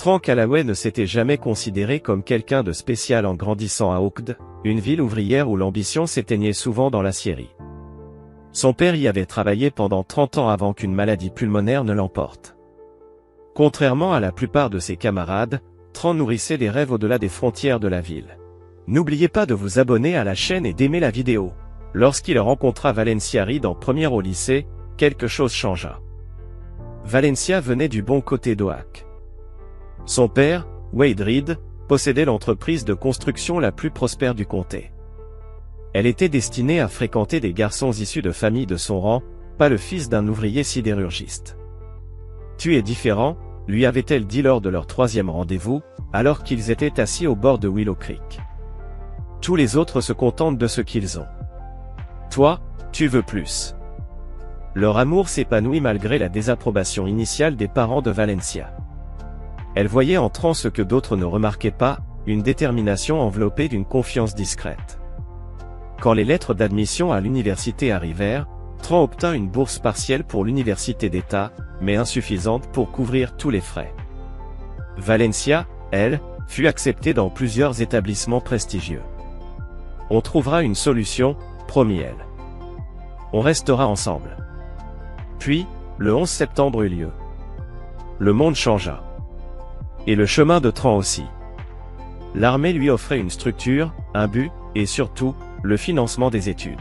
Tran Callaway ne s'était jamais considéré comme quelqu'un de spécial en grandissant à Oakd, une ville ouvrière où l'ambition s'éteignait souvent dans l'acierie. Son père y avait travaillé pendant 30 ans avant qu'une maladie pulmonaire ne l'emporte. Contrairement à la plupart de ses camarades, Tran nourrissait des rêves au-delà des frontières de la ville. N'oubliez pas de vous abonner à la chaîne et d'aimer la vidéo. Lorsqu'il rencontra Valencia Reed en première au lycée, quelque chose changea. Valencia venait du bon côté d'Oak. Son père, Wade Reed, possédait l'entreprise de construction la plus prospère du comté. Elle était destinée à fréquenter des garçons issus de familles de son rang, pas le fils d'un ouvrier sidérurgiste. « Tu es différent », lui avait-elle dit lors de leur 3e rendez-vous, alors qu'ils étaient assis au bord de Willow Creek. « Tous les autres se contentent de ce qu'ils ont. Toi, tu veux plus. » Leur amour s'épanouit malgré la désapprobation initiale des parents de Valencia. Elle voyait en Tran ce que d'autres ne remarquaient pas, une détermination enveloppée d'une confiance discrète. Quand les lettres d'admission à l'université arrivèrent, Tran obtint une bourse partielle pour l'université d'État, mais insuffisante pour couvrir tous les frais. Valencia, elle, fut acceptée dans plusieurs établissements prestigieux. « On trouvera une solution », promit-elle. « On restera ensemble. » Puis, le 11 septembre eut lieu. Le monde changea. Et le chemin de Tran aussi. L'armée lui offrait une structure, un but, et surtout, le financement des études.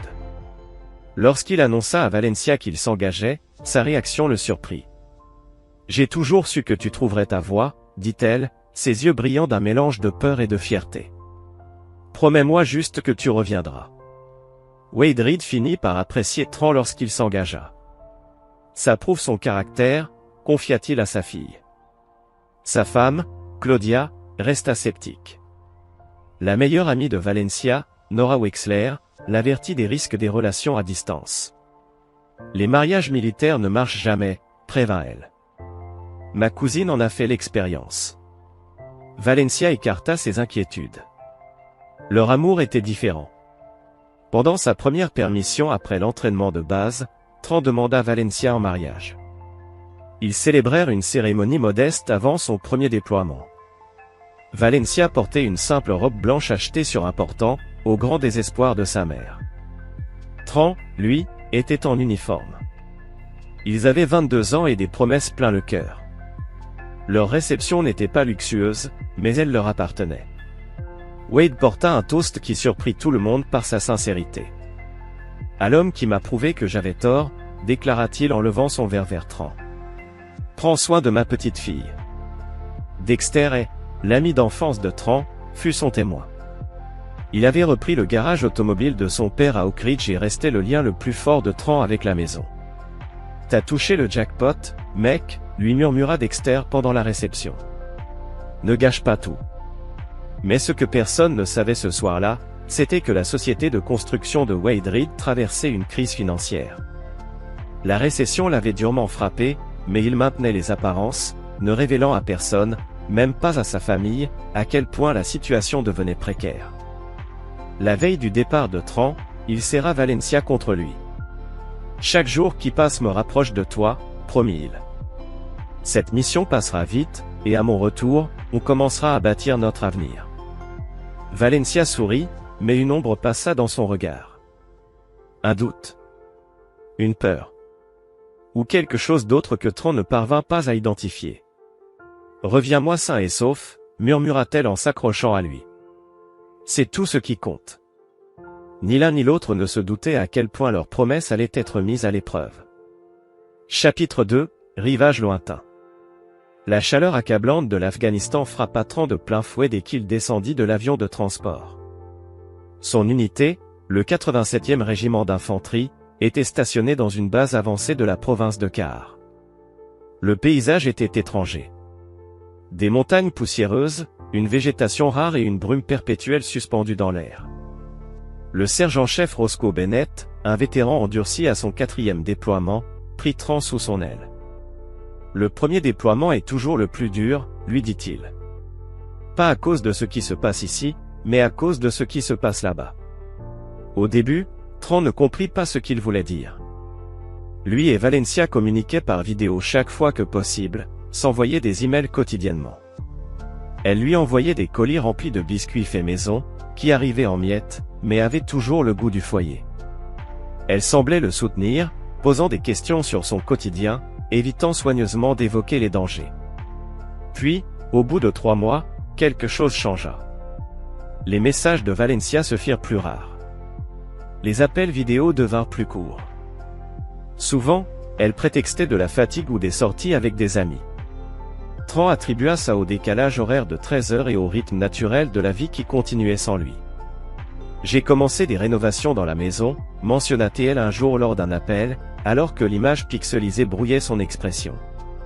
Lorsqu'il annonça à Valencia qu'il s'engageait, sa réaction le surprit. « J'ai toujours su que tu trouverais ta voie, » dit-elle, ses yeux brillant d'un mélange de peur et de fierté. « Promets-moi juste que tu reviendras. » Wade Reed finit par apprécier Tran lorsqu'il s'engagea. « Ça prouve son caractère », confia-t-il à sa fille. Sa femme, Claudia, resta sceptique. La meilleure amie de Valencia, Nora Wexler, l'avertit des risques des relations à distance. « Les mariages militaires ne marchent jamais », prévint-elle. « Ma cousine en a fait l'expérience. » Valencia écarta ses inquiétudes. Leur amour était différent. Pendant sa première permission après l'entraînement de base, Tran demanda Valencia en mariage. Ils célébrèrent une cérémonie modeste avant son premier déploiement. Valencia portait une simple robe blanche achetée sur un portant, au grand désespoir de sa mère. Tran, lui, était en uniforme. Ils avaient 22 ans et des promesses plein le cœur. Leur réception n'était pas luxueuse, mais elle leur appartenait. Wade porta un toast qui surprit tout le monde par sa sincérité. « À l'homme qui m'a prouvé que j'avais tort », déclara-t-il en levant son verre vers Tran. « Prends soin de ma petite fille. » Dexter est, l'ami d'enfance de Tran, fut son témoin. Il avait repris le garage automobile de son père à Oak Ridge et restait le lien le plus fort de Tran avec la maison. « T'as touché le jackpot, mec », lui murmura Dexter pendant la réception. « Ne gâche pas tout. » Mais ce que personne ne savait ce soir-là, c'était que la société de construction de Wade Reed traversait une crise financière. La récession l'avait durement frappé, mais il maintenait les apparences, ne révélant à personne, même pas à sa famille, à quel point la situation devenait précaire. La veille du départ de Tran, il serra Valencia contre lui. « Chaque jour qui passe me rapproche de toi, » promit-il. « Cette mission passera vite, et à mon retour, on commencera à bâtir notre avenir. » Valencia sourit, mais une ombre passa dans son regard. Un doute. Une peur. Ou quelque chose d'autre que Tran ne parvint pas à identifier. « Reviens-moi sain et sauf », murmura-t-elle en s'accrochant à lui. C'est tout ce qui compte. Ni l'un ni l'autre ne se doutaient à quel point leur promesse allait être mise à l'épreuve. Chapitre 2, Rivage lointain. La chaleur accablante de l'Afghanistan frappa Tran de plein fouet dès qu'il descendit de l'avion de transport. Son unité, le 87e régiment d'infanterie, était stationné dans une base avancée de la province de Cahar. Le paysage était étranger. Des montagnes poussiéreuses, une végétation rare et une brume perpétuelle suspendue dans l'air. Le sergent-chef Roscoe Bennett, un vétéran endurci à son 4e déploiement, prit Tran sous son aile. « Le premier déploiement est toujours le plus dur, » lui dit-il. « Pas à cause de ce qui se passe ici, mais à cause de ce qui se passe là-bas. » Au début, Tran ne comprit pas ce qu'il voulait dire. Lui et Valencia communiquaient par vidéo chaque fois que possible, s'envoyaient des emails quotidiennement. Elle lui envoyait des colis remplis de biscuits faits maison, qui arrivaient en miettes, mais avaient toujours le goût du foyer. Elle semblait le soutenir, posant des questions sur son quotidien, évitant soigneusement d'évoquer les dangers. Puis, au bout de 3 mois, quelque chose changea. Les messages de Valencia se firent plus rares. Les appels vidéo devinrent plus courts. Souvent, elle prétextait de la fatigue ou des sorties avec des amis. Tran attribua ça au décalage horaire de 13 heures et au rythme naturel de la vie qui continuait sans lui. « J'ai commencé des rénovations dans la maison », mentionna-t-elle un jour lors d'un appel, alors que l'image pixelisée brouillait son expression.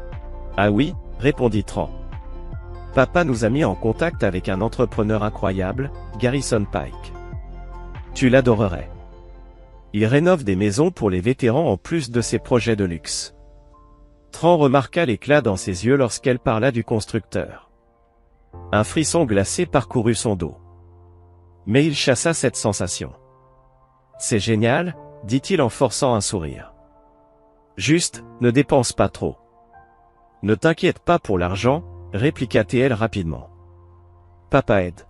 « Ah oui », répondit Tran. « Papa nous a mis en contact avec un entrepreneur incroyable, Garrison Pike. Tu l'adorerais. Il rénove des maisons pour les vétérans en plus de ses projets de luxe. » Tran remarqua l'éclat dans ses yeux lorsqu'elle parla du constructeur. Un frisson glacé parcourut son dos. Mais il chassa cette sensation. « C'est génial, » dit-il en forçant un sourire. « Juste, ne dépense pas trop. »« Ne t'inquiète pas pour l'argent, » répliqua-t-elle rapidement. « Papa aide.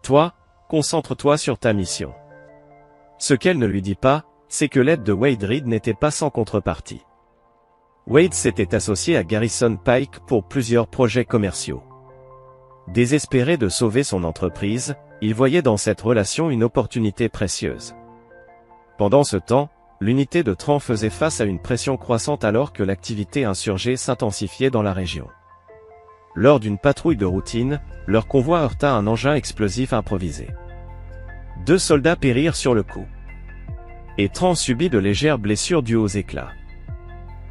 Toi, concentre-toi sur ta mission. » Ce qu'elle ne lui dit pas, c'est que l'aide de Wade Reed n'était pas sans contrepartie. Wade s'était associé à Garrison Pike pour plusieurs projets commerciaux. Désespéré de sauver son entreprise, il voyait dans cette relation une opportunité précieuse. Pendant ce temps, l'unité de Tran faisait face à une pression croissante alors que l'activité insurgée s'intensifiait dans la région. Lors d'une patrouille de routine, leur convoi heurta un engin explosif improvisé. 2 soldats périrent sur le coup. Et Tran subit de légères blessures dues aux éclats.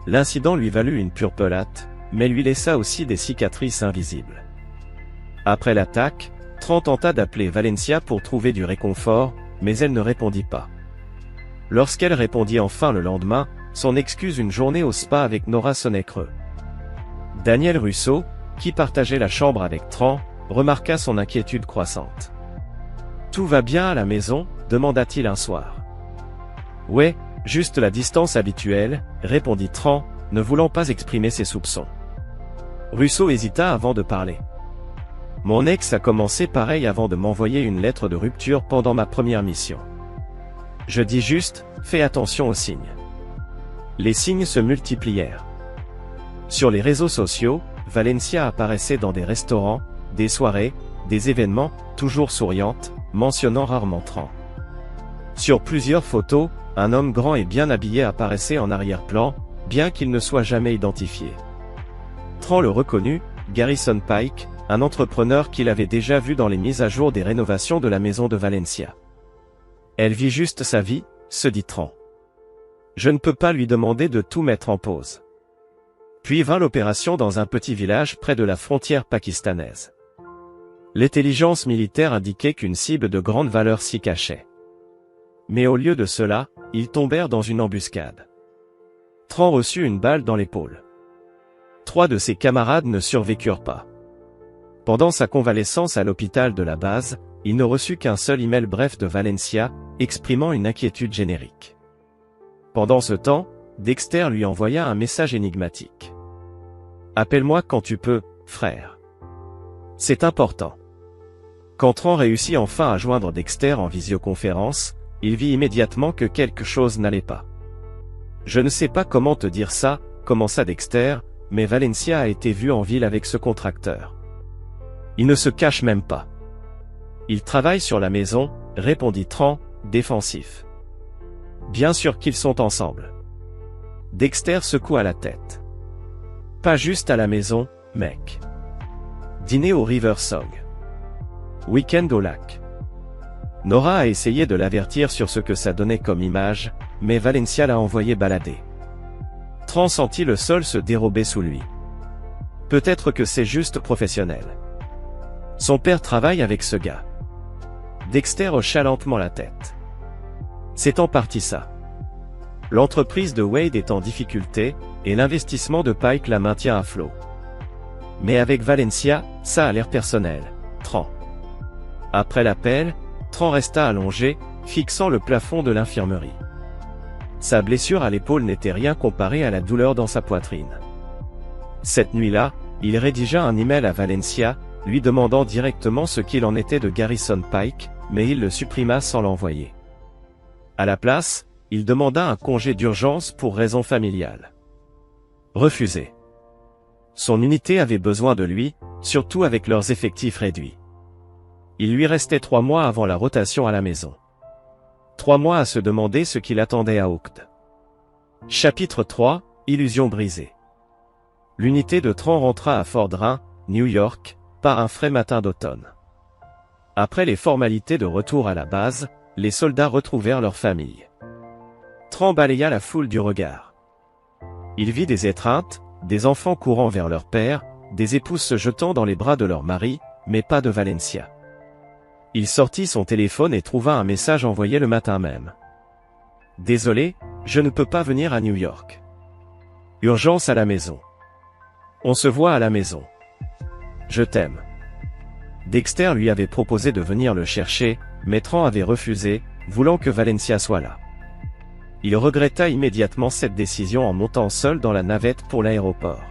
L'incident lui valut une purpelate, mais lui laissa aussi des cicatrices invisibles. Après l'attaque, Tran tenta d'appeler Valencia pour trouver du réconfort, mais elle ne répondit pas. Lorsqu'elle répondit enfin le lendemain, son excuse une journée au spa avec Nora sonnait creux. Daniel Russo, qui partageait la chambre avec Tran, remarqua son inquiétude croissante. « Tout va bien à la maison ?» demanda-t-il un soir. « Ouais, juste la distance habituelle », répondit Tran, ne voulant pas exprimer ses soupçons. Russo hésita avant de parler. « Mon ex a commencé pareil avant de m'envoyer une lettre de rupture pendant ma première mission. Je dis juste, fais attention aux signes. » Les signes se multiplièrent. Sur les réseaux sociaux, Valencia apparaissait dans des restaurants, des soirées, des événements, toujours souriante, mentionnant rarement Tran. Sur plusieurs photos, un homme grand et bien habillé apparaissait en arrière-plan, bien qu'il ne soit jamais identifié. Tran le reconnut, Garrison Pike, un entrepreneur qu'il avait déjà vu dans les mises à jour des rénovations de la maison de Valencia. Elle vit juste sa vie, se dit Tran. Je ne peux pas lui demander de tout mettre en pause. Puis vint l'opération dans un petit village près de la frontière pakistanaise. L'intelligence militaire indiquait qu'une cible de grande valeur s'y cachait. Mais au lieu de cela, ils tombèrent dans une embuscade. Tran reçut une balle dans l'épaule. 3 de ses camarades ne survécurent pas. Pendant sa convalescence à l'hôpital de la base, il ne reçut qu'un seul email bref de Valencia, exprimant une inquiétude générique. Pendant ce temps, Dexter lui envoya un message énigmatique. « Appelle-moi quand tu peux, frère. C'est important. » Quand Tran réussit enfin à joindre Dexter en visioconférence, il vit immédiatement que quelque chose n'allait pas. « Je ne sais pas comment te dire ça », commença Dexter, mais Valencia a été vu en ville avec ce contracteur. Il ne se cache même pas. Il travaille sur la maison, répondit Tran, défensif. Bien sûr qu'ils sont ensemble. Dexter secoua la tête. Pas juste à la maison, mec. Dîner au Riversong. Week-end au lac. Nora a essayé de l'avertir sur ce que ça donnait comme image, mais Valencia l'a envoyé balader. Tran sentit le sol se dérober sous lui. Peut-être que c'est juste professionnel. Son père travaille avec ce gars. Dexter hocha lentement la tête. C'est en partie ça. L'entreprise de Wade est en difficulté, et l'investissement de Pike la maintient à flot. Mais avec Valencia, ça a l'air personnel. Tran. Après l'appel, Tran resta allongé, fixant le plafond de l'infirmerie. Sa blessure à l'épaule n'était rien comparée à la douleur dans sa poitrine. Cette nuit-là, il rédigea un email à Valencia, lui demandant directement ce qu'il en était de Garrison Pike, mais il le supprima sans l'envoyer. À la place, il demanda un congé d'urgence pour raison familiale. Refusé. Son unité avait besoin de lui, surtout avec leurs effectifs réduits. Il lui restait 3 mois avant la rotation à la maison. 3 mois à se demander ce qu'il attendait à Oaked. Chapitre 3, Illusion brisée. L'unité de Tran rentra à Fort Drane, New York, par un frais matin d'automne. Après les formalités de retour à la base, les soldats retrouvèrent leur famille. Tran balaya la foule du regard. Il vit des étreintes, des enfants courant vers leur père, des épouses se jetant dans les bras de leur mari, mais pas de Valencia. Il sortit son téléphone et trouva un message envoyé le matin même. « Désolé, je ne peux pas venir à New York. Urgence à la maison. On se voit à la maison. Je t'aime. » Dexter lui avait proposé de venir le chercher, mais Tran avait refusé, voulant que Valencia soit là. Il regretta immédiatement cette décision en montant seul dans la navette pour l'aéroport.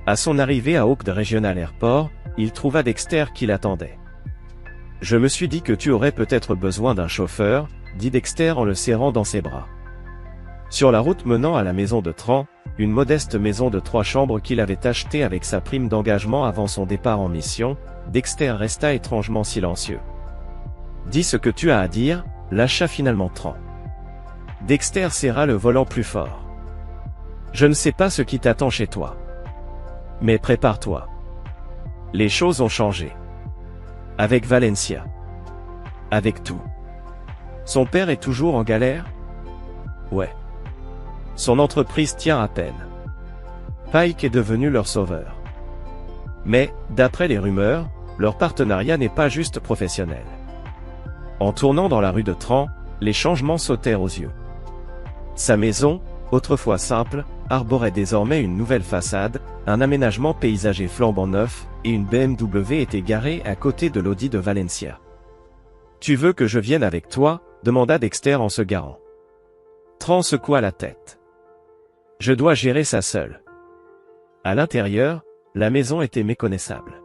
À son arrivée à Oaked Regional Airport, il trouva Dexter qui l'attendait. « Je me suis dit que tu aurais peut-être besoin d'un chauffeur, » dit Dexter en le serrant dans ses bras. Sur la route menant à la maison de Tran, une modeste maison de 3 chambres qu'il avait achetée avec sa prime d'engagement avant son départ en mission, Dexter resta étrangement silencieux. « Dis ce que tu as à dire », lâcha finalement Tran. Dexter serra le volant plus fort. « Je ne sais pas ce qui t'attend chez toi. Mais prépare-toi. Les choses ont changé. Avec Valencia. Avec tout. Son père est toujours en galère? Ouais. Son entreprise tient à peine. Pike est devenu leur sauveur. Mais, d'après les rumeurs, leur partenariat n'est pas juste professionnel. » En tournant dans la rue de Tran, les changements sautèrent aux yeux. Sa maison, autrefois simple, arborait désormais une nouvelle façade, un aménagement paysager flambant neuf, et une BMW était garée à côté de l'Audi de Valencia. « Tu veux que je vienne avec toi ?» demanda Dexter en se garant. Tran secoua la tête. « Je dois gérer ça seul. » À l'intérieur, la maison était méconnaissable.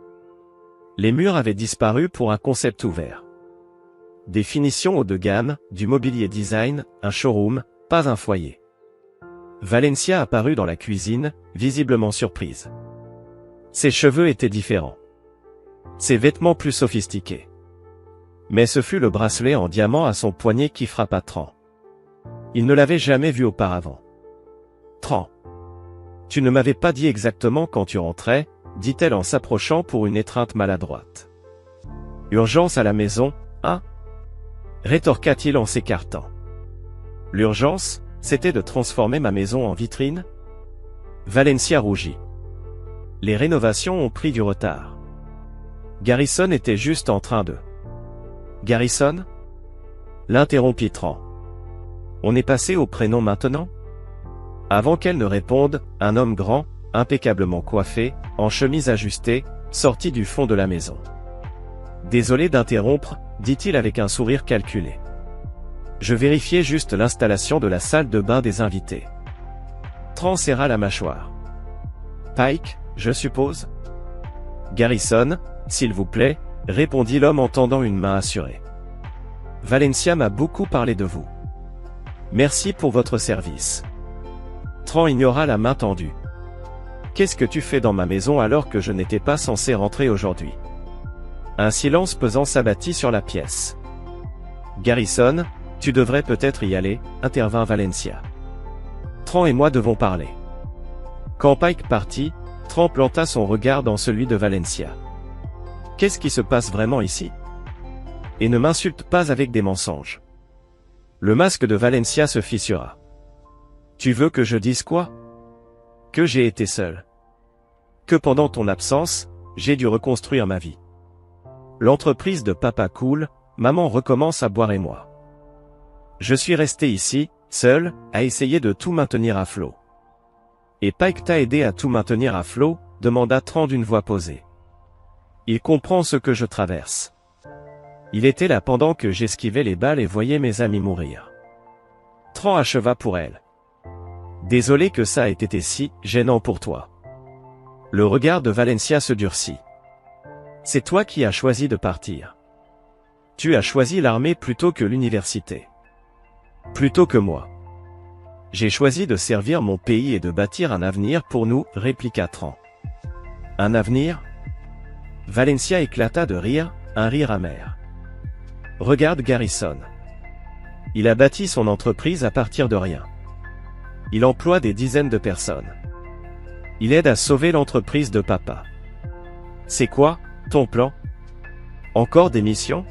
Les murs avaient disparu pour un concept ouvert. Des finitions haut de gamme, du mobilier design, un showroom, pas un foyer. Valencia apparut dans la cuisine, visiblement surprise. Ses cheveux étaient différents. Ses vêtements plus sophistiqués. Mais ce fut le bracelet en diamant à son poignet qui frappa Tran. Il ne l'avait jamais vu auparavant. « Tran. Tu ne m'avais pas dit exactement quand tu rentrais, » dit-elle en s'approchant pour une étreinte maladroite. « Urgence à la maison, hein ?» rétorqua-t-il en s'écartant. L'urgence, c'était de transformer ma maison en vitrine? Valencia rougit. Les rénovations ont pris du retard. Garrison était juste en train de... Garrison? L'interrompit Tran. On est passé au prénom maintenant? Avant qu'elle ne réponde, un homme grand, impeccablement coiffé, en chemise ajustée, sortit du fond de la maison. Désolé d'interrompre, dit-il avec un sourire calculé. Je vérifiais juste l'installation de la salle de bain des invités. Tran serra la mâchoire. Pike, je suppose? Garrison, s'il vous plaît, répondit l'homme en tendant une main assurée. Valencia m'a beaucoup parlé de vous. Merci pour votre service. Tran ignora la main tendue. Qu'est-ce que tu fais dans ma maison alors que je n'étais pas censé rentrer aujourd'hui? Un silence pesant s'abattit sur la pièce. Garrison, tu devrais peut-être y aller, intervint Valencia. Tran et moi devons parler. Quand Pike partit, Tran planta son regard dans celui de Valencia. Qu'est-ce qui se passe vraiment ici? Et ne m'insulte pas avec des mensonges. Le masque de Valencia se fissura. Tu veux que je dise quoi? Que j'ai été seul. Que pendant ton absence, j'ai dû reconstruire ma vie. L'entreprise de Papa coule, maman recommence à boire et moi. Je suis resté ici, seul, à essayer de tout maintenir à flot. Et Pike t'a aidé à tout maintenir à flot, demanda Tran d'une voix posée. Il comprend ce que je traverse. Il était là pendant que j'esquivais les balles et voyais mes amis mourir. Tran acheva pour elle. Désolé que ça ait été si gênant pour toi. Le regard de Valencia se durcit. C'est toi qui as choisi de partir. Tu as choisi l'armée plutôt que l'université. Plutôt que moi. J'ai choisi de servir mon pays et de bâtir un avenir pour nous, répliqua Tran. Un avenir? Valencia éclata de rire, un rire amer. Regarde Garrison. Il a bâti son entreprise à partir de rien. Il emploie des dizaines de personnes. Il aide à sauver l'entreprise de papa. C'est quoi, ton plan? Encore des missions?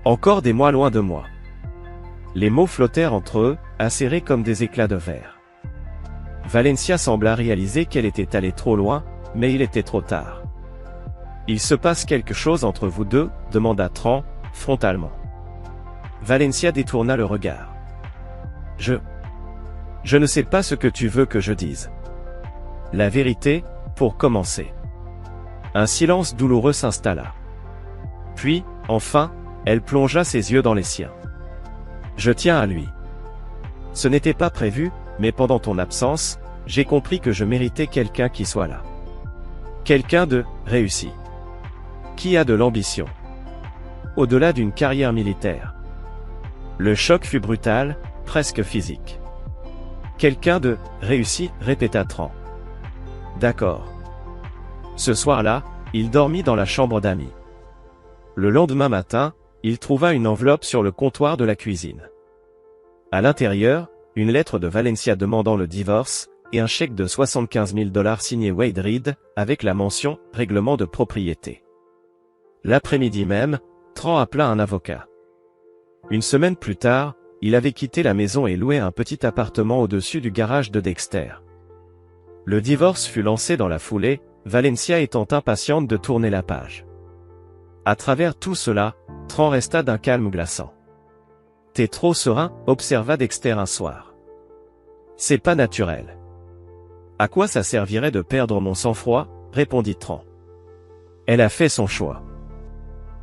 Encore des mois loin de moi. Les mots flottèrent entre eux, acérés comme des éclats de verre. Valencia sembla réaliser qu'elle était allée trop loin, mais il était trop tard. Il se passe quelque chose entre vous deux, demanda Tran, frontalement. Valencia détourna le regard. Je ne sais pas ce que tu veux que je dise. La vérité, pour commencer. Un silence douloureux s'installa. Puis, enfin, elle plongea ses yeux dans les siens. Je tiens à lui. Ce n'était pas prévu, mais pendant ton absence, j'ai compris que je méritais quelqu'un qui soit là. Quelqu'un de réussi. Qui a de l'ambition. Au-delà d'une carrière militaire. Le choc fut brutal, presque physique. Quelqu'un de réussi, répéta Tran. D'accord. Ce soir-là, il dormit dans la chambre d'amis. Le lendemain matin, il trouva une enveloppe sur le comptoir de la cuisine. À l'intérieur, une lettre de Valencia demandant le divorce, et un chèque de 75 000 $ signé Wade Reed, avec la mention « règlement de propriété ». L'après-midi même, Tran appela un avocat. Une semaine plus tard, il avait quitté la maison et loué un petit appartement au-dessus du garage de Dexter. Le divorce fut lancé dans la foulée, Valencia étant impatiente de tourner la page. À travers tout cela, Tran resta d'un calme glaçant. « T'es trop serein », observa Dexter un soir. « C'est pas naturel. »« À quoi ça servirait de perdre mon sang-froid ?» répondit Tran. Elle a fait son choix.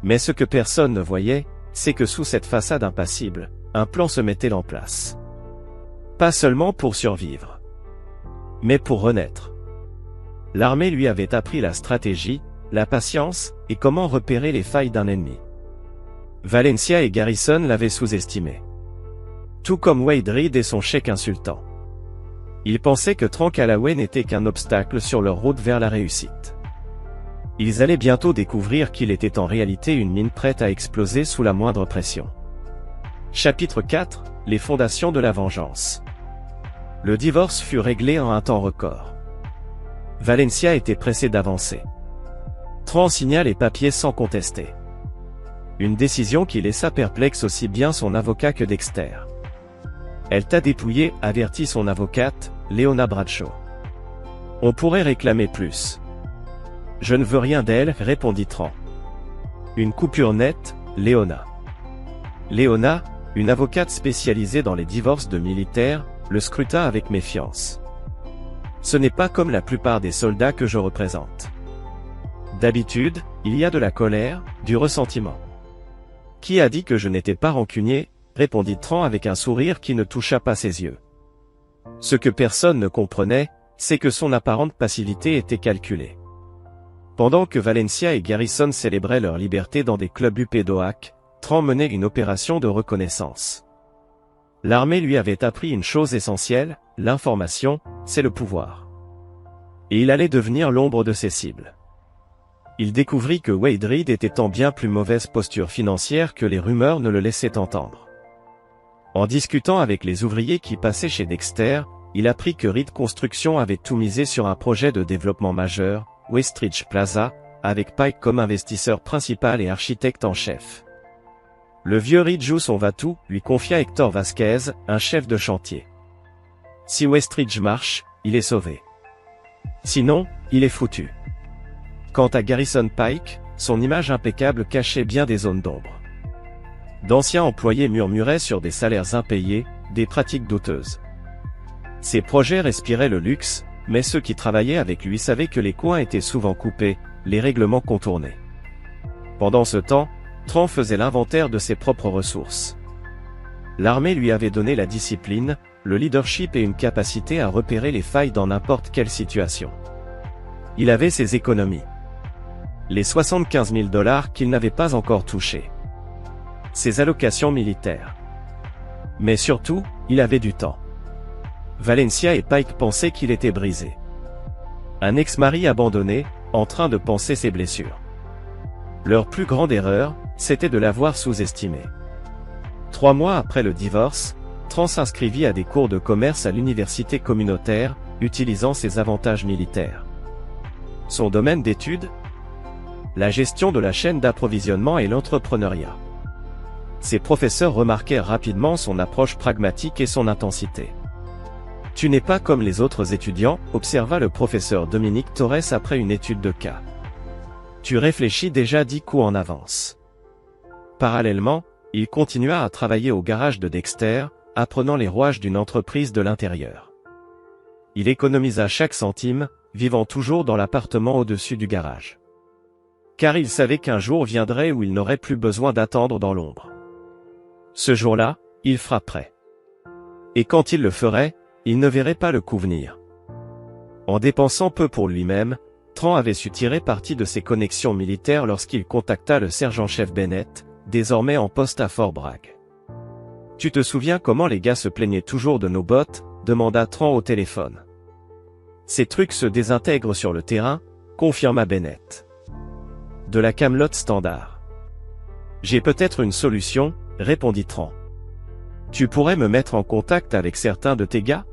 Mais ce que personne ne voyait, c'est que sous cette façade impassible, un plan se mettait en place. Pas seulement pour survivre, mais pour renaître. L'armée lui avait appris la stratégie, la patience, et comment repérer les failles d'un ennemi. Valencia et Garrison l'avaient sous-estimé. Tout comme Wade Reed et son chèque insultant. Ils pensaient que Tran Callaway n'était qu'un obstacle sur leur route vers la réussite. Ils allaient bientôt découvrir qu'il était en réalité une mine prête à exploser sous la moindre pression. Chapitre 4, les fondations de la vengeance. Le divorce fut réglé en un temps record. Valencia était pressée d'avancer. Tran signa les papiers sans contester. Une décision qui laissa perplexe aussi bien son avocat que Dexter. Elle t'a dépouillé, avertit son avocate, Leona Bradshaw. On pourrait réclamer plus. Je ne veux rien d'elle, répondit Tran. Une coupure nette, Leona. Leona, une avocate spécialisée dans les divorces de militaires, le scruta avec méfiance. Ce n'est pas comme la plupart des soldats que je représente. D'habitude, il y a de la colère, du ressentiment. Qui a dit que je n'étais pas rancunier, répondit Tran avec un sourire qui ne toucha pas ses yeux. Ce que personne ne comprenait, c'est que son apparente passivité était calculée. Pendant que Valencia et Garrison célébraient leur liberté dans des clubs huppés d'Oak, Tran menait une opération de reconnaissance. L'armée lui avait appris une chose essentielle, l'information, c'est le pouvoir. Et il allait devenir l'ombre de ses cibles. Il découvrit que Wade Reed était en bien plus mauvaise posture financière que les rumeurs ne le laissaient entendre. En discutant avec les ouvriers qui passaient chez Dexter, il apprit que Reed Construction avait tout misé sur un projet de développement majeur, Westridge Plaza, avec Pike comme investisseur principal et architecte en chef. Le vieux Reed joue son va-tout, lui confia Hector Vasquez, un chef de chantier. Si Westridge marche, il est sauvé. Sinon, il est foutu. Quant à Garrison Pike, son image impeccable cachait bien des zones d'ombre. D'anciens employés murmuraient sur des salaires impayés, des pratiques douteuses. Ses projets respiraient le luxe, mais ceux qui travaillaient avec lui savaient que les coins étaient souvent coupés, les règlements contournés. Pendant ce temps, Tran faisait l'inventaire de ses propres ressources. L'armée lui avait donné la discipline, le leadership et une capacité à repérer les failles dans n'importe quelle situation. Il avait ses économies. Les 75 000 $ qu'il n'avait pas encore touchés. Ses allocations militaires. Mais surtout, il avait du temps. Valencia et Pike pensaient qu'il était brisé. Un ex-mari abandonné, en train de panser ses blessures. Leur plus grande erreur, c'était de l'avoir sous-estimé. 3 mois après le divorce, Tran s'inscrivit à des cours de commerce à l'université communautaire, utilisant ses avantages militaires. Son domaine d'études? La gestion de la chaîne d'approvisionnement et l'entrepreneuriat. Ses professeurs remarquèrent rapidement son approche pragmatique et son intensité. « Tu n'es pas comme les autres étudiants », observa le professeur Dominique Torres après une étude de cas. « Tu réfléchis déjà 10 coups en avance. » Parallèlement, il continua à travailler au garage de Dexter, apprenant les rouages d'une entreprise de l'intérieur. Il économisa chaque centime, vivant toujours dans l'appartement au-dessus du garage. Car il savait qu'un jour viendrait où il n'aurait plus besoin d'attendre dans l'ombre. Ce jour-là, il frapperait. Et quand il le ferait, il ne verrait pas le coup venir. En dépensant peu pour lui-même, Tran avait su tirer parti de ses connexions militaires lorsqu'il contacta le sergent-chef Bennett, désormais en poste à Fort Bragg. « Tu te souviens comment les gars se plaignaient toujours de nos bottes ?» demanda Tran au téléphone. « Ces trucs se désintègrent sur le terrain », confirma Bennett. « De la camelote standard. »« J'ai peut-être une solution », répondit Tran. « Tu pourrais me mettre en contact avec certains de tes gars ?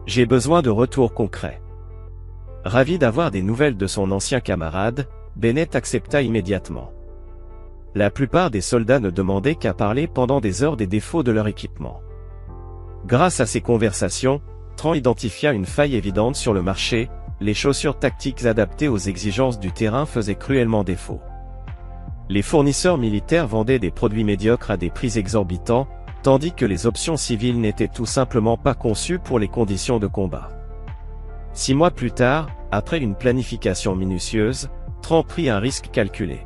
J'ai besoin de retours concrets. » Ravi d'avoir des nouvelles de son ancien camarade, Bennett accepta immédiatement. La plupart des soldats ne demandaient qu'à parler pendant des heures des défauts de leur équipement. Grâce à ces conversations, Tran identifia une faille évidente sur le marché, les chaussures tactiques adaptées aux exigences du terrain faisaient cruellement défaut. Les fournisseurs militaires vendaient des produits médiocres à des prix exorbitants, tandis que les options civiles n'étaient tout simplement pas conçues pour les conditions de combat. 6 mois plus tard, après une planification minutieuse, Tran prit un risque calculé.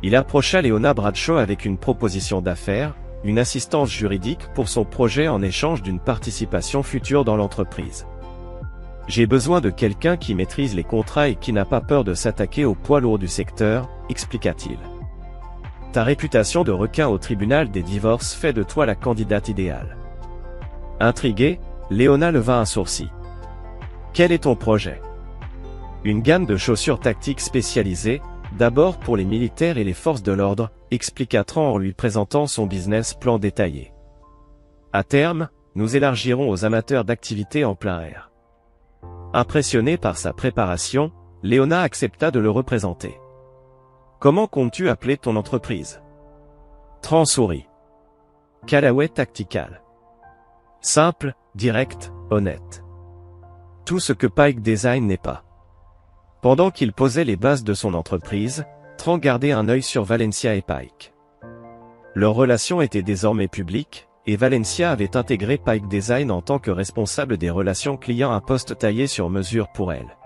Il approcha Leona Bradshaw avec une proposition d'affaires, une assistance juridique pour son projet en échange d'une participation future dans l'entreprise. « J'ai besoin de quelqu'un qui maîtrise les contrats et qui n'a pas peur de s'attaquer aux poids lourds du secteur », expliqua-t-il. « Ta réputation de requin au tribunal des divorces fait de toi la candidate idéale. » Intriguée, Leona leva un sourcil. « Quel est ton projet ? » Une gamme de chaussures tactiques spécialisées, d'abord pour les militaires et les forces de l'ordre, expliqua Tran en lui présentant son business plan détaillé. À terme, nous élargirons aux amateurs d'activités en plein air. Impressionné par sa préparation, Leona accepta de le représenter. Comment comptes-tu appeler ton entreprise ? Tran sourit. Callaway Tactical. Simple, direct, honnête. Tout ce que Pike Design n'est pas. Pendant qu'il posait les bases de son entreprise, Tran gardait un œil sur Valencia et Pike. Leur relation était désormais publique, et Valencia avait intégré Pike Design en tant que responsable des relations clients à un poste taillé sur mesure pour elle.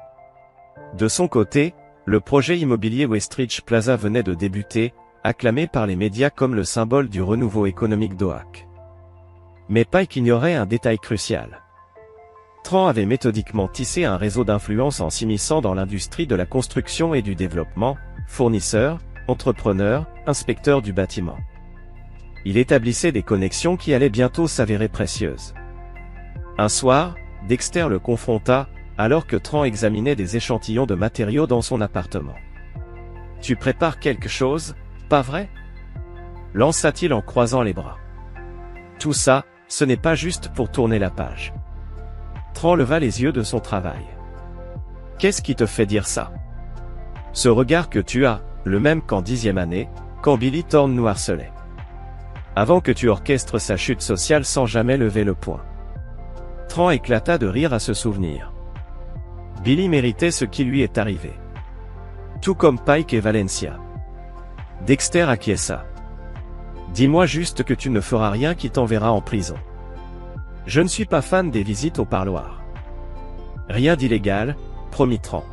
De son côté, le projet immobilier Westridge Plaza venait de débuter, acclamé par les médias comme le symbole du renouveau économique d'Oak. Mais Pike ignorait un détail crucial. Tran avait méthodiquement tissé un réseau d'influence en s'immisçant dans l'industrie de la construction et du développement, fournisseurs, entrepreneurs, inspecteurs du bâtiment. Il établissait des connexions qui allaient bientôt s'avérer précieuses. Un soir, Dexter le confronta, alors que Tran examinait des échantillons de matériaux dans son appartement. « Tu prépares quelque chose, pas vrai ?» lança-t-il en croisant les bras. « Tout ça, ce n'est pas juste pour tourner la page. » Tran leva les yeux de son travail. « Qu'est-ce qui te fait dire ça ? Ce regard que tu as, le même qu'en 10e année, quand Billy Thorne nous harcelait. Avant que tu orchestres sa chute sociale sans jamais lever le poing. » Tran éclata de rire à ce souvenir. Billy méritait ce qui lui est arrivé. Tout comme Pike et Valencia. Dexter acquiesça. « Dis-moi juste que tu ne feras rien qui t'enverra en prison. Je ne suis pas fan des visites au parloir. » Rien d'illégal, promit Tran.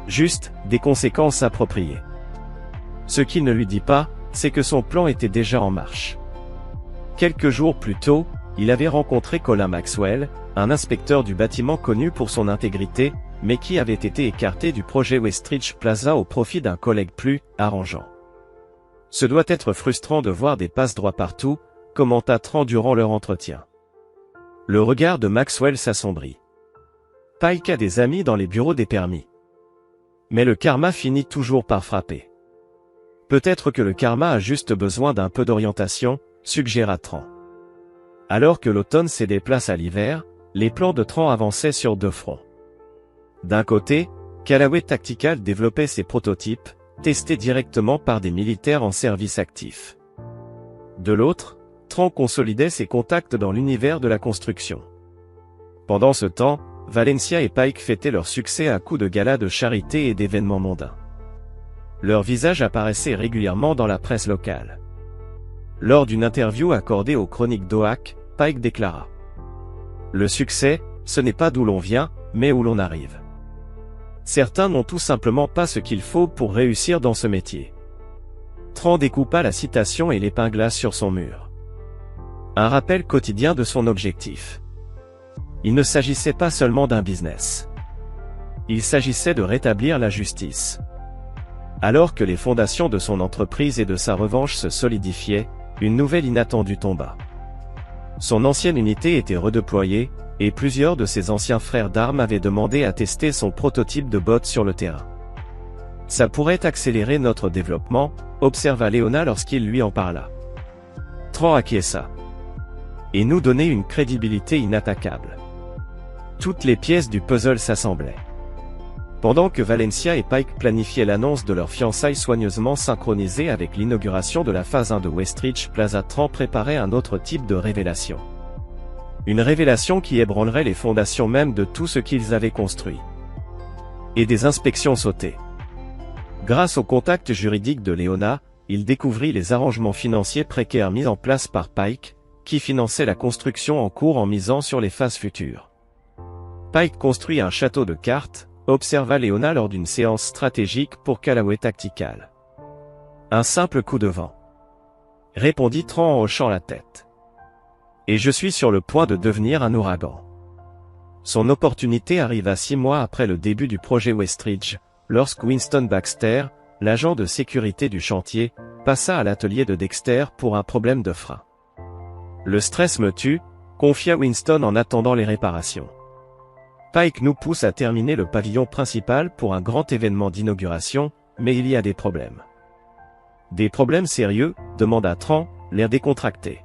Juste, des conséquences appropriées. Ce qu'il ne lui dit pas, c'est que son plan était déjà en marche. Quelques jours plus tôt, il avait rencontré Colin Maxwell, un inspecteur du bâtiment connu pour son intégrité, mais qui avait été écarté du projet Westridge Plaza au profit d'un collègue plus arrangeant. Ce doit être frustrant de voir des passe-droits partout, commenta Tran durant leur entretien. Le regard de Maxwell s'assombrit. Pike a des amis dans les bureaux des permis. Mais le karma finit toujours par frapper. Peut-être que le karma a juste besoin d'un peu d'orientation, suggéra Tran. Alors que l'automne cédait place à l'hiver, les plans de Tran avançaient sur deux fronts. D'un côté, Callaway Tactical développait ses prototypes, testés directement par des militaires en service actif. De l'autre, Tran consolidait ses contacts dans l'univers de la construction. Pendant ce temps, Valencia et Pike fêtaient leur succès à coups de galas de charité et d'événements mondains. Leurs visages apparaissaient régulièrement dans la presse locale. Lors d'une interview accordée aux Chroniques d'Oak, Pike déclara : « Le succès, ce n'est pas d'où l'on vient, mais où l'on arrive. Certains n'ont tout simplement pas ce qu'il faut pour réussir dans ce métier. » Tran découpa la citation et l'épingla sur son mur. Un rappel quotidien de son objectif. Il ne s'agissait pas seulement d'un business. Il s'agissait de rétablir la justice. Alors que les fondations de son entreprise et de sa revanche se solidifiaient, une nouvelle inattendue tomba. Son ancienne unité était redéployée, et plusieurs de ses anciens frères d'armes avaient demandé à tester son prototype de bot sur le terrain. « Ça pourrait accélérer notre développement », observa Léona lorsqu'il lui en parla. Tran acquiesça. « Et nous donner une crédibilité inattaquable. » Toutes les pièces du puzzle s'assemblaient. Pendant que Valencia et Pike planifiaient l'annonce de leur fiançailles soigneusement synchronisée avec l'inauguration de la phase 1 de Westridge Plaza, Tran préparait un autre type de révélation. Une révélation qui ébranlerait les fondations mêmes de tout ce qu'ils avaient construit. Et des inspections sautées. Grâce au contact juridique de Léona, il découvrit les arrangements financiers précaires mis en place par Pike, qui finançait la construction en cours en misant sur les phases futures. Pike construit un château de cartes, observa Léona lors d'une séance stratégique pour Callaway Tactical. Un simple coup de vent. Répondit Tran en hochant la tête. Et je suis sur le point de devenir un ouragan. Son opportunité arriva 6 mois après le début du projet Westridge, lorsque Winston Baxter, l'agent de sécurité du chantier, passa à l'atelier de Dexter pour un problème de frein. Le stress me tue, confia Winston en attendant les réparations. Pike nous pousse à terminer le pavillon principal pour un grand événement d'inauguration, mais il y a des problèmes. Des problèmes sérieux, demanda Tran, l'air décontracté.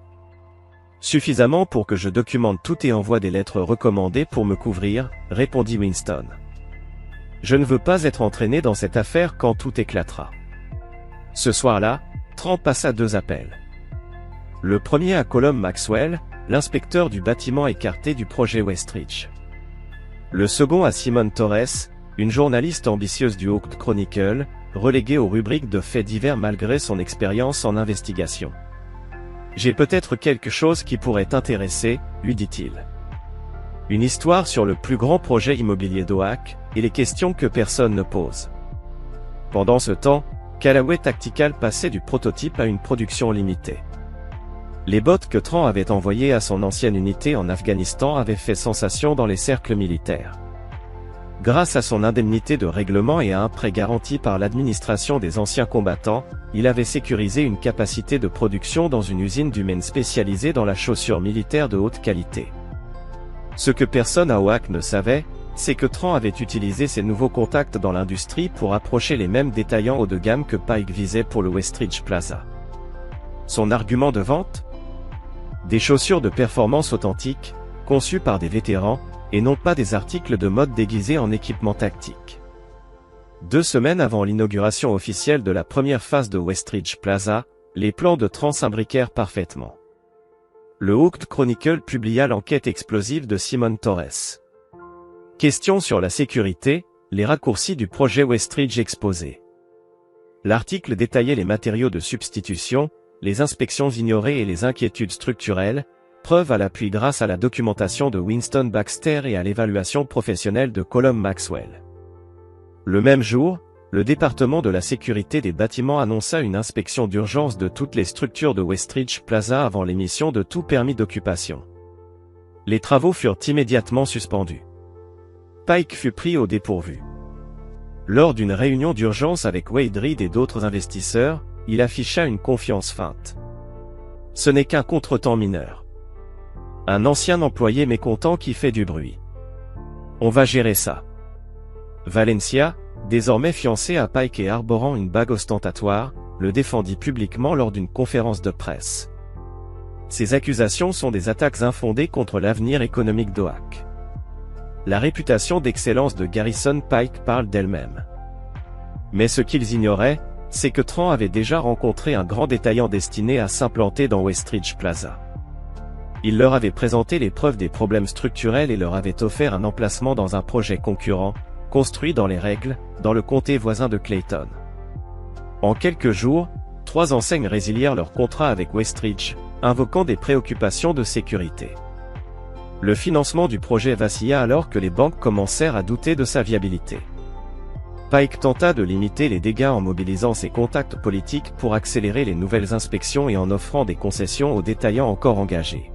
Suffisamment pour que je documente tout et envoie des lettres recommandées pour me couvrir, répondit Winston. Je ne veux pas être entraîné dans cette affaire quand tout éclatera. Ce soir-là, Tran passa 2 appels. Le premier à Colum Maxwell, l'inspecteur du bâtiment écarté du projet Westridge. Le second à Simone Torres, une journaliste ambitieuse du Oak Chronicle, reléguée aux rubriques de faits divers malgré son expérience en investigation. « J'ai peut-être quelque chose qui pourrait t'intéresser, lui dit-il. Une histoire sur le plus grand projet immobilier d'Oak, et les questions que personne ne pose. » Pendant ce temps, Callaway Tactical passait du prototype à une production limitée. Les bots que Tran avait envoyés à son ancienne unité en Afghanistan avaient fait sensation dans les cercles militaires. Grâce à son indemnité de règlement et à un prêt garanti par l'administration des anciens combattants, il avait sécurisé une capacité de production dans une usine du Maine spécialisée dans la chaussure militaire de haute qualité. Ce que personne à Oak ne savait, c'est que Tran avait utilisé ses nouveaux contacts dans l'industrie pour approcher les mêmes détaillants haut de gamme que Pike visait pour le Westridge Plaza. Son argument de vente ? Des chaussures de performance authentiques, conçues par des vétérans, et non pas des articles de mode déguisés en équipement tactique. 2 semaines avant l'inauguration officielle de la première phase de Westridge Plaza, les plans de Tran s'imbriquèrent parfaitement. Le Oak Chronicle publia l'enquête explosive de Simone Torres. Question sur la sécurité, les raccourcis du projet Westridge exposés. L'article détaillait les matériaux de substitution, les inspections ignorées et les inquiétudes structurelles, preuve à l'appui grâce à la documentation de Winston Baxter et à l'évaluation professionnelle de Colum Maxwell. Le même jour, le département de la sécurité des bâtiments annonça une inspection d'urgence de toutes les structures de Westridge Plaza avant l'émission de tout permis d'occupation. Les travaux furent immédiatement suspendus. Pike fut pris au dépourvu. Lors d'une réunion d'urgence avec Wade Reed et d'autres investisseurs, il afficha une confiance feinte. Ce n'est qu'un contretemps mineur. Un ancien employé mécontent qui fait du bruit. On va gérer ça. Valencia, désormais fiancé à Pike et arborant une bague ostentatoire, le défendit publiquement lors d'une conférence de presse. Ces accusations sont des attaques infondées contre l'avenir économique d'Oak. La réputation d'excellence de Garrison Pike parle d'elle-même. Mais ce qu'ils ignoraient, c'est que Tran avait déjà rencontré un grand détaillant destiné à s'implanter dans Westridge Plaza. Il leur avait présenté les preuves des problèmes structurels et leur avait offert un emplacement dans un projet concurrent, construit dans les règles, dans le comté voisin de Clayton. En quelques jours, 3 enseignes résilièrent leur contrat avec Westridge, invoquant des préoccupations de sécurité. Le financement du projet vacilla alors que les banques commencèrent à douter de sa viabilité. Pike tenta de limiter les dégâts en mobilisant ses contacts politiques pour accélérer les nouvelles inspections et en offrant des concessions aux détaillants encore engagés.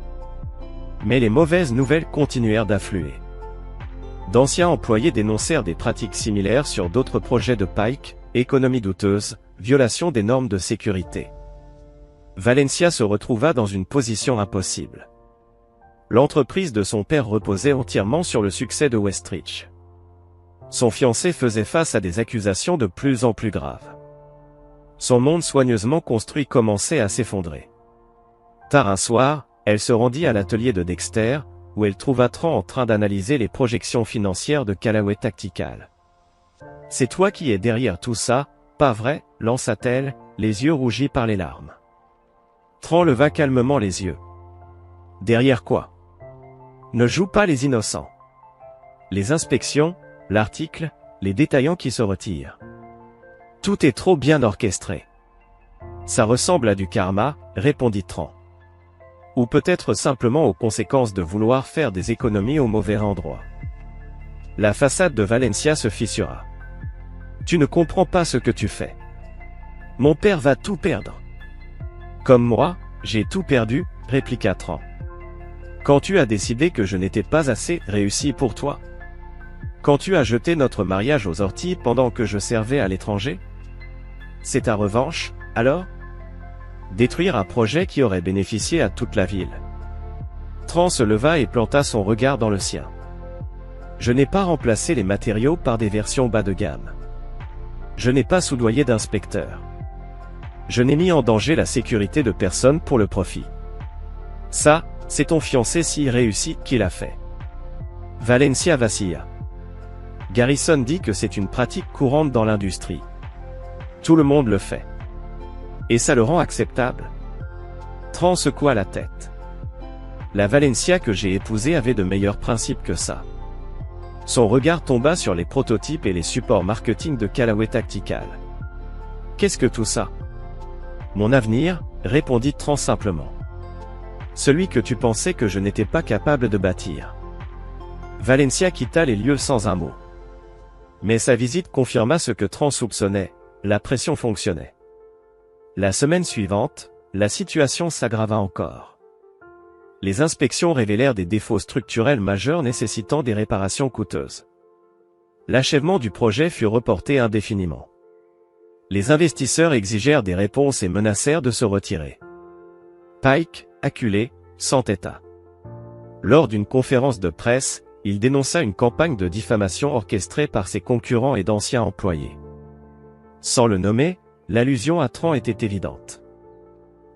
Mais les mauvaises nouvelles continuèrent d'affluer. D'anciens employés dénoncèrent des pratiques similaires sur d'autres projets de Pike, économie douteuse, violation des normes de sécurité. Valencia se retrouva dans une position impossible. L'entreprise de son père reposait entièrement sur le succès de Westridge. Son fiancé faisait face à des accusations de plus en plus graves. Son monde soigneusement construit commençait à s'effondrer. Tard un soir, elle se rendit à l'atelier de Dexter, où elle trouva Tran en train d'analyser les projections financières de Callaway Tactical. « C'est toi qui es derrière tout ça, pas vrai ?» lança-t-elle, les yeux rougis par les larmes. Tran leva calmement les yeux. « Derrière quoi ? Ne joue pas les innocents. Les inspections, l'article, les détaillants qui se retirent. Tout est trop bien orchestré. »« Ça ressemble à du karma, » répondit Tran. « Ou peut-être simplement aux conséquences de vouloir faire des économies au mauvais endroit. » La façade de Valencia se fissura. « Tu ne comprends pas ce que tu fais. Mon père va tout perdre. »« Comme moi, j'ai tout perdu, » répliqua Tran. « Quand tu as décidé que je n'étais pas assez réussi pour toi ? Quand tu as jeté notre mariage aux orties pendant que je servais à l'étranger ? C'est ta revanche, alors ? Détruire un projet qui aurait bénéficié à toute la ville. » Tran se leva et planta son regard dans le sien. « Je n'ai pas remplacé les matériaux par des versions bas de gamme. Je n'ai pas soudoyé d'inspecteurs. Je n'ai mis en danger la sécurité de personne pour le profit. Ça, c'est ton fiancé si réussi qui l'a fait. » Valencia vacilla. Garrison dit que c'est une pratique courante dans l'industrie. Tout le monde le fait. Et ça le rend acceptable. Tran secoua la tête. La Valencia que j'ai épousée avait de meilleurs principes que ça. Son regard tomba sur les prototypes et les supports marketing de Callaway Tactical. Qu'est-ce que tout ça ? Mon avenir, répondit Tran simplement. Celui que tu pensais que je n'étais pas capable de bâtir. Valencia quitta les lieux sans un mot. Mais sa visite confirma ce que Tran soupçonnait, la pression fonctionnait. La semaine suivante, la situation s'aggrava encore. Les inspections révélèrent des défauts structurels majeurs nécessitant des réparations coûteuses. L'achèvement du projet fut reporté indéfiniment. Les investisseurs exigèrent des réponses et menacèrent de se retirer. Pike, acculé, s'entêta. Lors d'une conférence de presse, il dénonça une campagne de diffamation orchestrée par ses concurrents et d'anciens employés. Sans le nommer, l'allusion à Tran était évidente.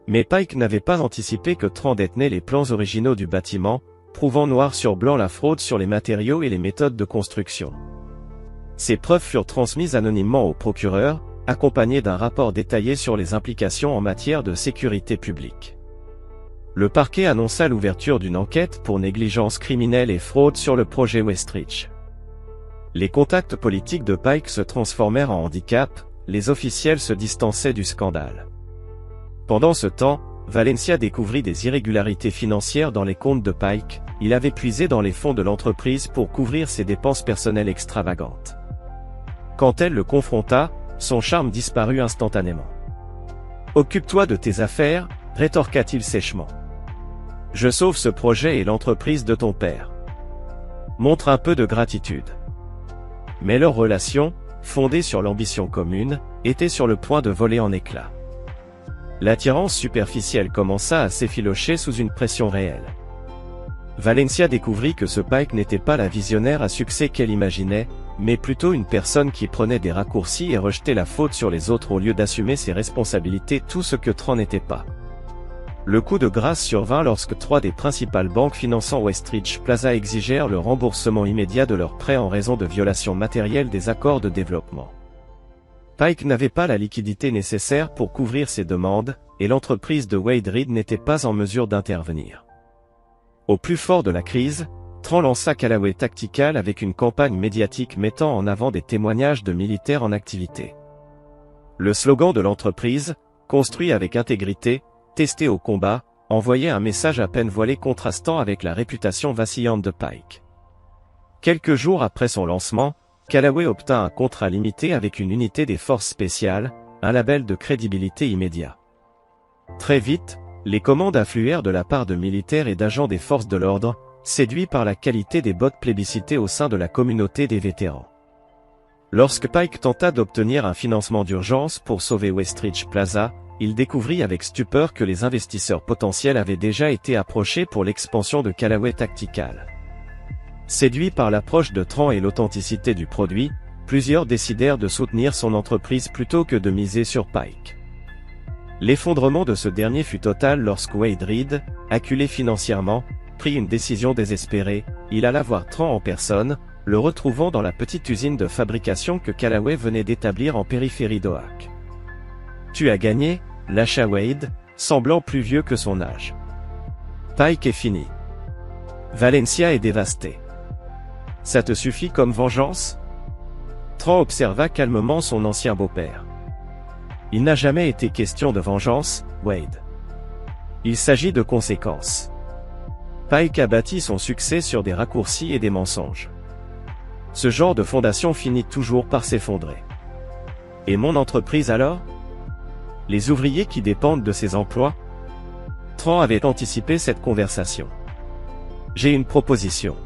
Mais Pike n'avait pas anticipé que Tran détenait les plans originaux du bâtiment, prouvant noir sur blanc la fraude sur les matériaux et les méthodes de construction. Ces preuves furent transmises anonymement au procureur, accompagnées d'un rapport détaillé sur les implications en matière de sécurité publique. Le parquet annonça l'ouverture d'une enquête pour négligence criminelle et fraude sur le projet Westridge. Les contacts politiques de Pike se transformèrent en handicap, les officiels se distançaient du scandale. Pendant ce temps, Valencia découvrit des irrégularités financières dans les comptes de Pike, il avait puisé dans les fonds de l'entreprise pour couvrir ses dépenses personnelles extravagantes. Quand elle le confronta, son charme disparut instantanément. « Occupe-toi de tes affaires », rétorqua-t-il sèchement. « Je sauve ce projet et l'entreprise de ton père. Montre un peu de gratitude. » Mais leur relation, fondée sur l'ambition commune, était sur le point de voler en éclats. L'attirance superficielle commença à s'effilocher sous une pression réelle. Valencia découvrit que ce Pike n'était pas la visionnaire à succès qu'elle imaginait, mais plutôt une personne qui prenait des raccourcis et rejetait la faute sur les autres au lieu d'assumer ses responsabilités, tout ce que Tran n'était pas. Le coup de grâce survint lorsque 3 des principales banques finançant Westridge Plaza exigèrent le remboursement immédiat de leurs prêts en raison de violations matérielles des accords de développement. Pike n'avait pas la liquidité nécessaire pour couvrir ces demandes, et l'entreprise de Wade Reed n'était pas en mesure d'intervenir. Au plus fort de la crise, Tran lança Callaway Tactical avec une campagne médiatique mettant en avant des témoignages de militaires en activité. Le slogan de l'entreprise, construit avec intégrité, testé au combat, envoyait un message à peine voilé contrastant avec la réputation vacillante de Pike. Quelques jours après son lancement, Callaway obtint un contrat limité avec une unité des forces spéciales, un label de crédibilité immédiat. Très vite, les commandes affluèrent de la part de militaires et d'agents des forces de l'ordre, séduits par la qualité des bots plébiscités au sein de la communauté des vétérans. Lorsque Pike tenta d'obtenir un financement d'urgence pour sauver Westridge Plaza, il découvrit avec stupeur que les investisseurs potentiels avaient déjà été approchés pour l'expansion de Callaway Tactical. Séduits par l'approche de Tran et l'authenticité du produit, plusieurs décidèrent de soutenir son entreprise plutôt que de miser sur Pike. L'effondrement de ce dernier fut total lorsque Wade Reed, acculé financièrement, prit une décision désespérée. Il alla voir Tran en personne, le retrouvant dans la petite usine de fabrication que Callaway venait d'établir en périphérie d'Oak. « Tu as gagné », lâcha Wade, semblant plus vieux que son âge. Pike est fini. Valencia est dévastée. Ça te suffit comme vengeance ? Tran observa calmement son ancien beau-père. Il n'a jamais été question de vengeance, Wade. Il s'agit de conséquences. Pike a bâti son succès sur des raccourcis et des mensonges. Ce genre de fondation finit toujours par s'effondrer. Et mon entreprise alors ? Les ouvriers qui dépendent de ces emplois ? Tran avait anticipé cette conversation. J'ai une proposition.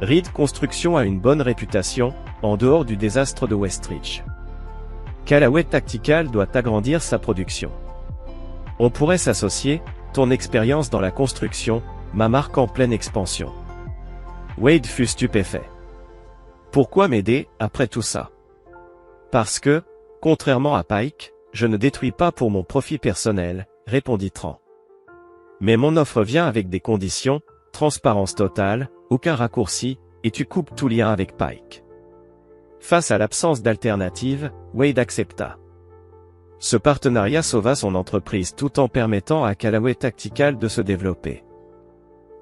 Reed Construction a une bonne réputation, en dehors du désastre de Westridge. Callaway Tactical doit agrandir sa production. On pourrait s'associer, ton expérience dans la construction, ma marque en pleine expansion. Wade fut stupéfait. Pourquoi m'aider, après tout ça ? Parce que, contrairement à Pike, je ne détruis pas pour mon profit personnel, répondit Tran. Mais mon offre vient avec des conditions, transparence totale, aucun raccourci, et tu coupes tout lien avec Pike. Face à l'absence d'alternative, Wade accepta. Ce partenariat sauva son entreprise tout en permettant à Callaway Tactical de se développer.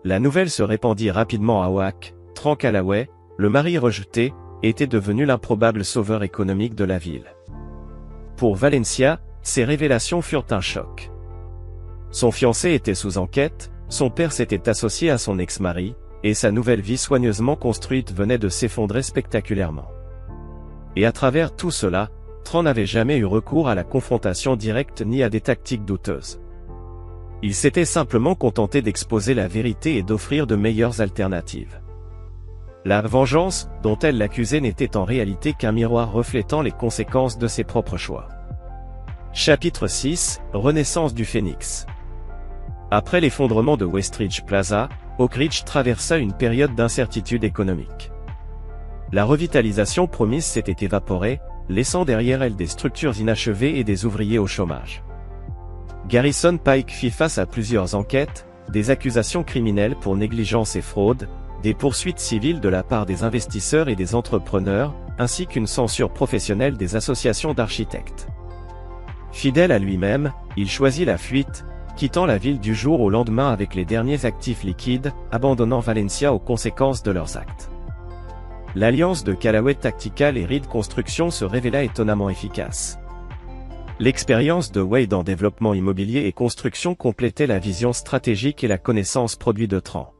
La nouvelle se répandit rapidement à Oak. Tran Callaway, le mari rejeté, était devenu l'improbable sauveur économique de la ville. Pour Valencia, ces révélations furent un choc. Son fiancé était sous enquête, son père s'était associé à son ex-mari, et sa nouvelle vie soigneusement construite venait de s'effondrer spectaculairement. Et à travers tout cela, Tran n'avait jamais eu recours à la confrontation directe ni à des tactiques douteuses. Il s'était simplement contenté d'exposer la vérité et d'offrir de meilleures alternatives. La vengeance, dont elle l'accusait, n'était en réalité qu'un miroir reflétant les conséquences de ses propres choix. Chapitre 6, Renaissance du Phénix. Après l'effondrement de Westridge Plaza, Oak Ridge traversa une période d'incertitude économique. La revitalisation promise s'était évaporée, laissant derrière elle des structures inachevées et des ouvriers au chômage. Garrison Pike fit face à plusieurs enquêtes, des accusations criminelles pour négligence et fraude, des poursuites civiles de la part des investisseurs et des entrepreneurs, ainsi qu'une censure professionnelle des associations d'architectes. Fidèle à lui-même, il choisit la fuite, quittant la ville du jour au lendemain avec les derniers actifs liquides, abandonnant Valencia aux conséquences de leurs actes. L'alliance de Callaway Tactical et Reed Construction se révéla étonnamment efficace. L'expérience de Wade en développement immobilier et construction complétait la vision stratégique et la connaissance produit de Tran.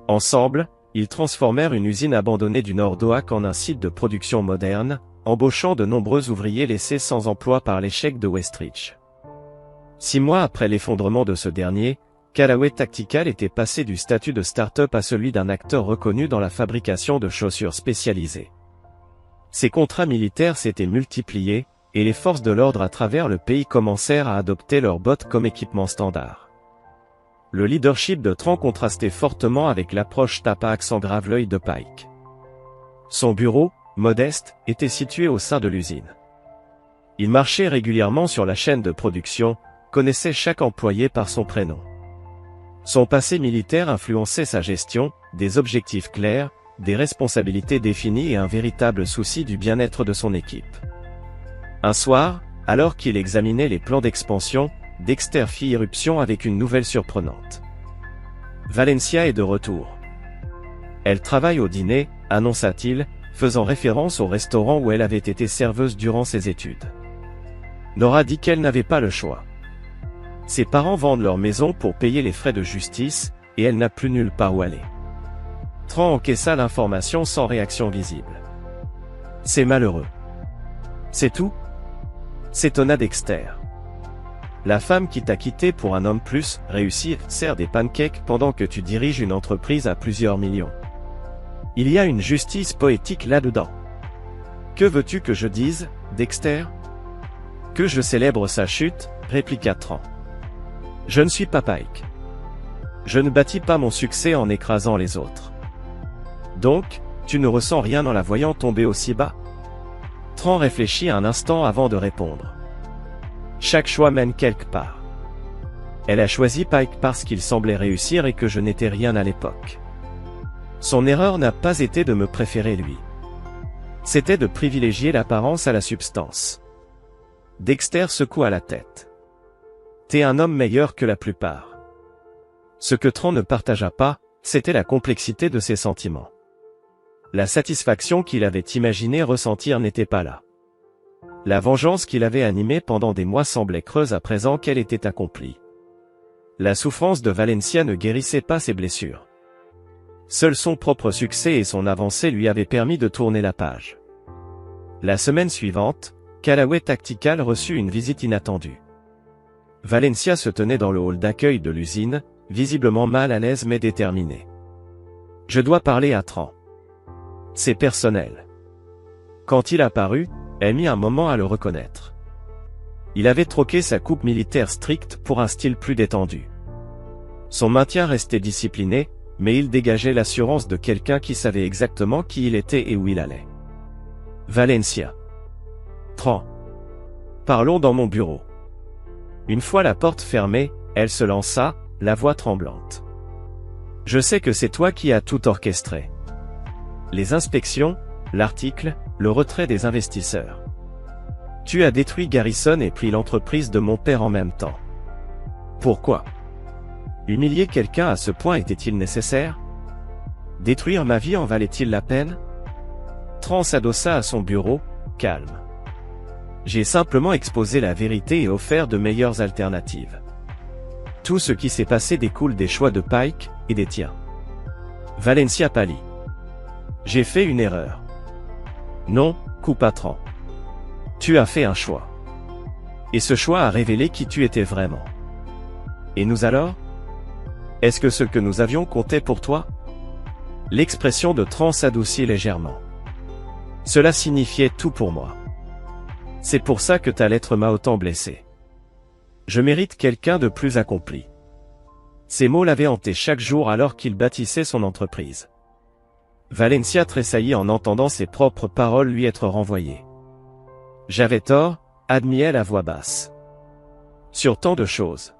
Ensemble, ils transformèrent une usine abandonnée du nord d'Oak en un site de production moderne, embauchant de nombreux ouvriers laissés sans emploi par l'échec de Westridge. 6 mois après l'effondrement de ce dernier, Callaway Tactical était passé du statut de start-up à celui d'un acteur reconnu dans la fabrication de chaussures spécialisées. Ces contrats militaires s'étaient multipliés, et les forces de l'ordre à travers le pays commencèrent à adopter leurs bottes comme équipement standard. Le leadership de Tran contrastait fortement avec l'approche tape à accent grave l'œil de Pike. Son bureau, modeste, était situé au sein de l'usine. Il marchait régulièrement sur la chaîne de production, connaissait chaque employé par son prénom. Son passé militaire influençait sa gestion, des objectifs clairs, des responsabilités définies et un véritable souci du bien-être de son équipe. Un soir, alors qu'il examinait les plans d'expansion, Dexter fit irruption avec une nouvelle surprenante. Valencia est de retour. Elle travaille au dîner, annonça-t-il, faisant référence au restaurant où elle avait été serveuse durant ses études. Nora dit qu'elle n'avait pas le choix. Ses parents vendent leur maison pour payer les frais de justice, et elle n'a plus nulle part où aller. Tran encaissa l'information sans réaction visible. C'est malheureux. C'est tout? S'étonna Dexter. La femme qui t'a quitté pour un homme plus réussi sert des pancakes pendant que tu diriges une entreprise à plusieurs millions. Il y a une justice poétique là-dedans. Que veux-tu que je dise, Dexter? Que je célèbre sa chute, répliqua Tran. Je ne suis pas Pike. Je ne bâtis pas mon succès en écrasant les autres. Donc, tu ne ressens rien en la voyant tomber aussi bas? Tran réfléchit un instant avant de répondre. Chaque choix mène quelque part. Elle a choisi Pike parce qu'il semblait réussir et que je n'étais rien à l'époque. Son erreur n'a pas été de me préférer lui. C'était de privilégier l'apparence à la substance. Dexter secoua la tête. T'es un homme meilleur que la plupart. Ce que Tran ne partagea pas, c'était la complexité de ses sentiments. La satisfaction qu'il avait imaginé ressentir n'était pas là. La vengeance qu'il avait animée pendant des mois semblait creuse à présent qu'elle était accomplie. La souffrance de Valencia ne guérissait pas ses blessures. Seul son propre succès et son avancée lui avaient permis de tourner la page. La semaine suivante, Callaway Tactical reçut une visite inattendue. Valencia se tenait dans le hall d'accueil de l'usine, visiblement mal à l'aise mais déterminée. Je dois parler à Tran. C'est personnel. Quand il apparut, elle mit un moment à le reconnaître. Il avait troqué sa coupe militaire stricte pour un style plus détendu. Son maintien restait discipliné, mais il dégageait l'assurance de quelqu'un qui savait exactement qui il était et où il allait. Valencia. Tran. Parlons dans mon bureau. Une fois la porte fermée, elle se lança, la voix tremblante. Je sais que c'est toi qui as tout orchestré. Les inspections, l'article, le retrait des investisseurs. Tu as détruit Garrison et pris l'entreprise de mon père en même temps. Pourquoi? Humilier quelqu'un à ce point était-il nécessaire? Détruire ma vie en valait-il la peine? Tran s'adossa à son bureau, calme. J'ai simplement exposé la vérité et offert de meilleures alternatives. Tout ce qui s'est passé découle des choix de Pike et des tiens. Valencia pâlit. J'ai fait une erreur. Non, coupa Tran. Tu as fait un choix. Et ce choix a révélé qui tu étais vraiment. Et nous alors? Est-ce que ce que nous avions comptait pour toi? L'expression de Tran s'adoucit légèrement. Cela signifiait tout pour moi. C'est pour ça que ta lettre m'a autant blessé. Je mérite quelqu'un de plus accompli. Ces mots l'avaient hanté chaque jour alors qu'il bâtissait son entreprise. Valencia tressaillit en entendant ses propres paroles lui être renvoyées. J'avais tort, admit-elle à voix basse. Sur tant de choses.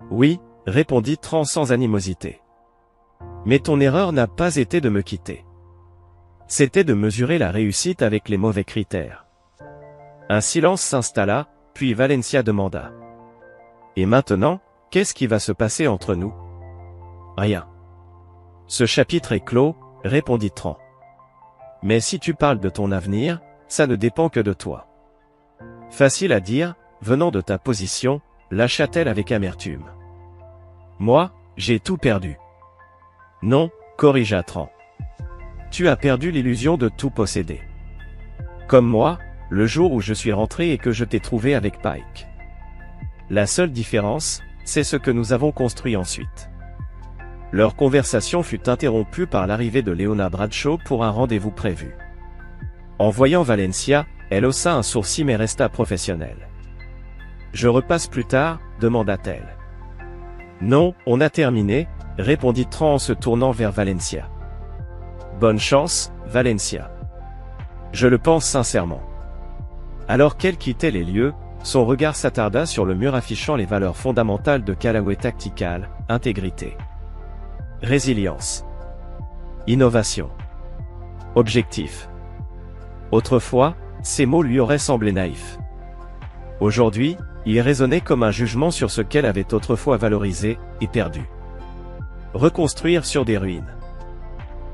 Oui, répondit Tran sans animosité. Mais ton erreur n'a pas été de me quitter. C'était de mesurer la réussite avec les mauvais critères. Un silence s'installa, puis Valencia demanda. Et maintenant, qu'est-ce qui va se passer entre nous? Rien. Ce chapitre est clos, répondit Tran. Mais si tu parles de ton avenir, ça ne dépend que de toi. Facile à dire, venant de ta position, lâcha-t-elle avec amertume. Moi, j'ai tout perdu. Non, corrigea Tran. Tu as perdu l'illusion de tout posséder. Comme moi, le jour où je suis rentré et que je t'ai trouvé avec Pike. La seule différence, c'est ce que nous avons construit ensuite. Leur conversation fut interrompue par l'arrivée de Leona Bradshaw pour un rendez-vous prévu. En voyant Valencia, elle haussa un sourcil mais resta professionnelle. « Je repasse plus tard » demanda-t-elle. « Non, on a terminé » répondit Tran en se tournant vers Valencia. « Bonne chance, Valencia. »« Je le pense sincèrement. » Alors qu'elle quittait les lieux, son regard s'attarda sur le mur affichant les valeurs fondamentales de Callaway Tactical: intégrité, résilience, innovation, objectif. Autrefois, ces mots lui auraient semblé naïfs. Aujourd'hui, ils résonnaient comme un jugement sur ce qu'elle avait autrefois valorisé et perdu. Reconstruire sur des ruines.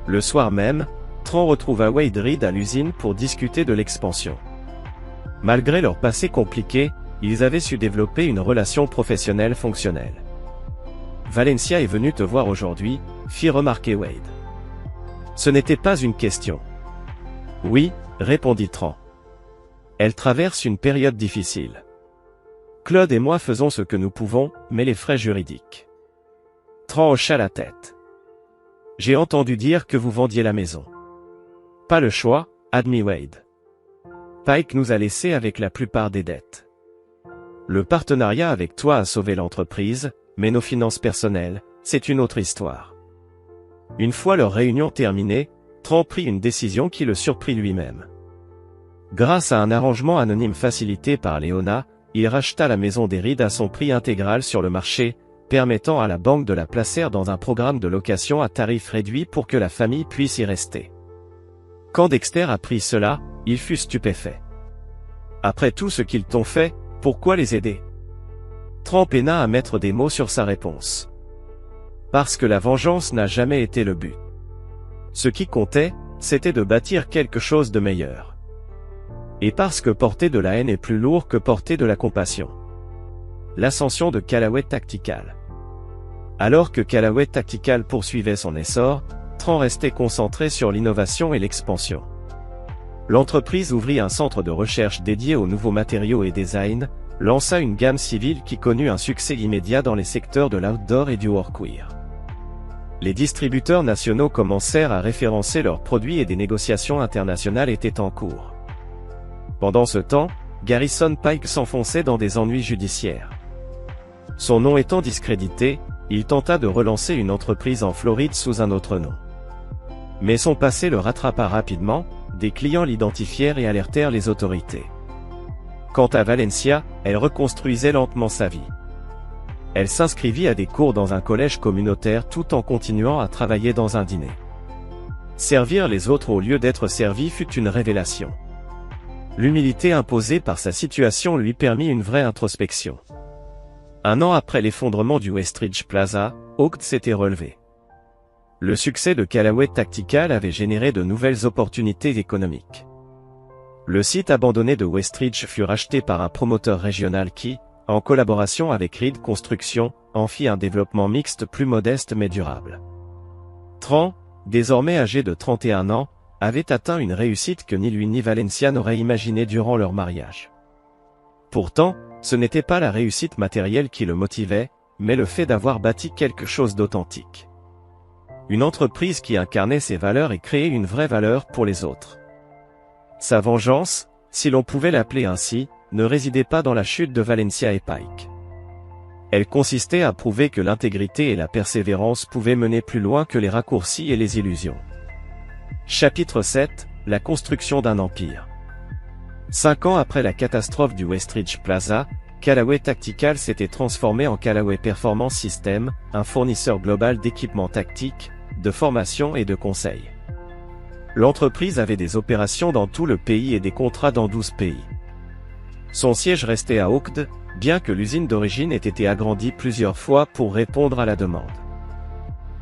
Le soir même, Tran retrouva Wade Reed à l'usine pour discuter de l'expansion. Malgré leur passé compliqué, ils avaient su développer une relation professionnelle fonctionnelle. « Valencia est venue te voir aujourd'hui » fit remarquer Wade. Ce n'était pas une question. « Oui » répondit Tran. « Elle traverse une période difficile. Claude et moi faisons ce que nous pouvons, mais les frais juridiques. » Tran hocha la tête. « J'ai entendu dire que vous vendiez la maison. » « Pas le choix » admit Wade. « Pike nous a laissés avec la plupart des dettes. Le partenariat avec toi a sauvé l'entreprise, mais nos finances personnelles, c'est une autre histoire. » Une fois leur réunion terminée, Tran prit une décision qui le surprit lui-même. Grâce à un arrangement anonyme facilité par Léona, il racheta la maison des Reed à son prix intégral sur le marché, permettant à la banque de la placer dans un programme de location à tarif réduit pour que la famille puisse y rester. Quand Dexter apprit cela, il fut stupéfait. « Après tout ce qu'ils t'ont fait, pourquoi les aider ?» Tran peina à mettre des mots sur sa réponse. « Parce que la vengeance n'a jamais été le but. Ce qui comptait, c'était de bâtir quelque chose de meilleur. Et parce que porter de la haine est plus lourd que porter de la compassion. » L'ascension de Callaway Tactical. Alors que Callaway Tactical poursuivait son essor, Tran restait concentré sur l'innovation et l'expansion. L'entreprise ouvrit un centre de recherche dédié aux nouveaux matériaux et design, lança une gamme civile qui connut un succès immédiat dans les secteurs de l'outdoor et du workwear. Les distributeurs nationaux commencèrent à référencer leurs produits et des négociations internationales étaient en cours. Pendant ce temps, Garrison Pike s'enfonçait dans des ennuis judiciaires. Son nom étant discrédité, il tenta de relancer une entreprise en Floride sous un autre nom. Mais son passé le rattrapa rapidement, des clients l'identifièrent et alertèrent les autorités. Quant à Valencia, elle reconstruisait lentement sa vie. Elle s'inscrivit à des cours dans un collège communautaire tout en continuant à travailler dans un dîner. Servir les autres au lieu d'être servi fut une révélation. L'humilité imposée par sa situation lui permit une vraie introspection. Un an après l'effondrement du Westridge Plaza, Oakd s'était relevé. Le succès de Callaway Tactical avait généré de nouvelles opportunités économiques. Le site abandonné de Westridge fut racheté par un promoteur régional qui, en collaboration avec Reed Construction, en fit un développement mixte plus modeste mais durable. Tran, désormais âgé de 31 ans, avait atteint une réussite que ni lui ni Valencia n'auraient imaginée durant leur mariage. Pourtant, ce n'était pas la réussite matérielle qui le motivait, mais le fait d'avoir bâti quelque chose d'authentique. Une entreprise qui incarnait ses valeurs et créait une vraie valeur pour les autres. Sa vengeance, si l'on pouvait l'appeler ainsi, ne résidait pas dans la chute de Valencia et Pike. Elle consistait à prouver que l'intégrité et la persévérance pouvaient mener plus loin que les raccourcis et les illusions. Chapitre 7, la construction d'un empire. 5 ans après la catastrophe du Westridge Plaza, Callaway Tactical s'était transformé en Callaway Performance System, un fournisseur global d'équipements tactiques, de formation et de conseils. L'entreprise avait des opérations dans tout le pays et des contrats dans 12 pays. Son siège restait à Oakd, bien que l'usine d'origine ait été agrandie plusieurs fois pour répondre à la demande.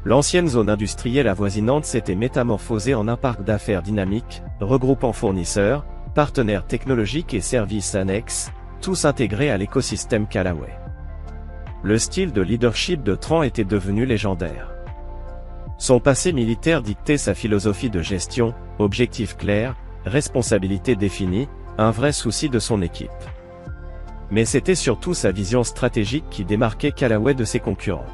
L'ancienne zone industrielle avoisinante s'était métamorphosée en un parc d'affaires dynamique, regroupant fournisseurs, partenaires technologiques et services annexes, tous intégrés à l'écosystème Callaway. Le style de leadership de Tran était devenu légendaire. Son passé militaire dictait sa philosophie de gestion, objectifs clairs, responsabilités définies, un vrai souci de son équipe. Mais c'était surtout sa vision stratégique qui démarquait Callaway de ses concurrents.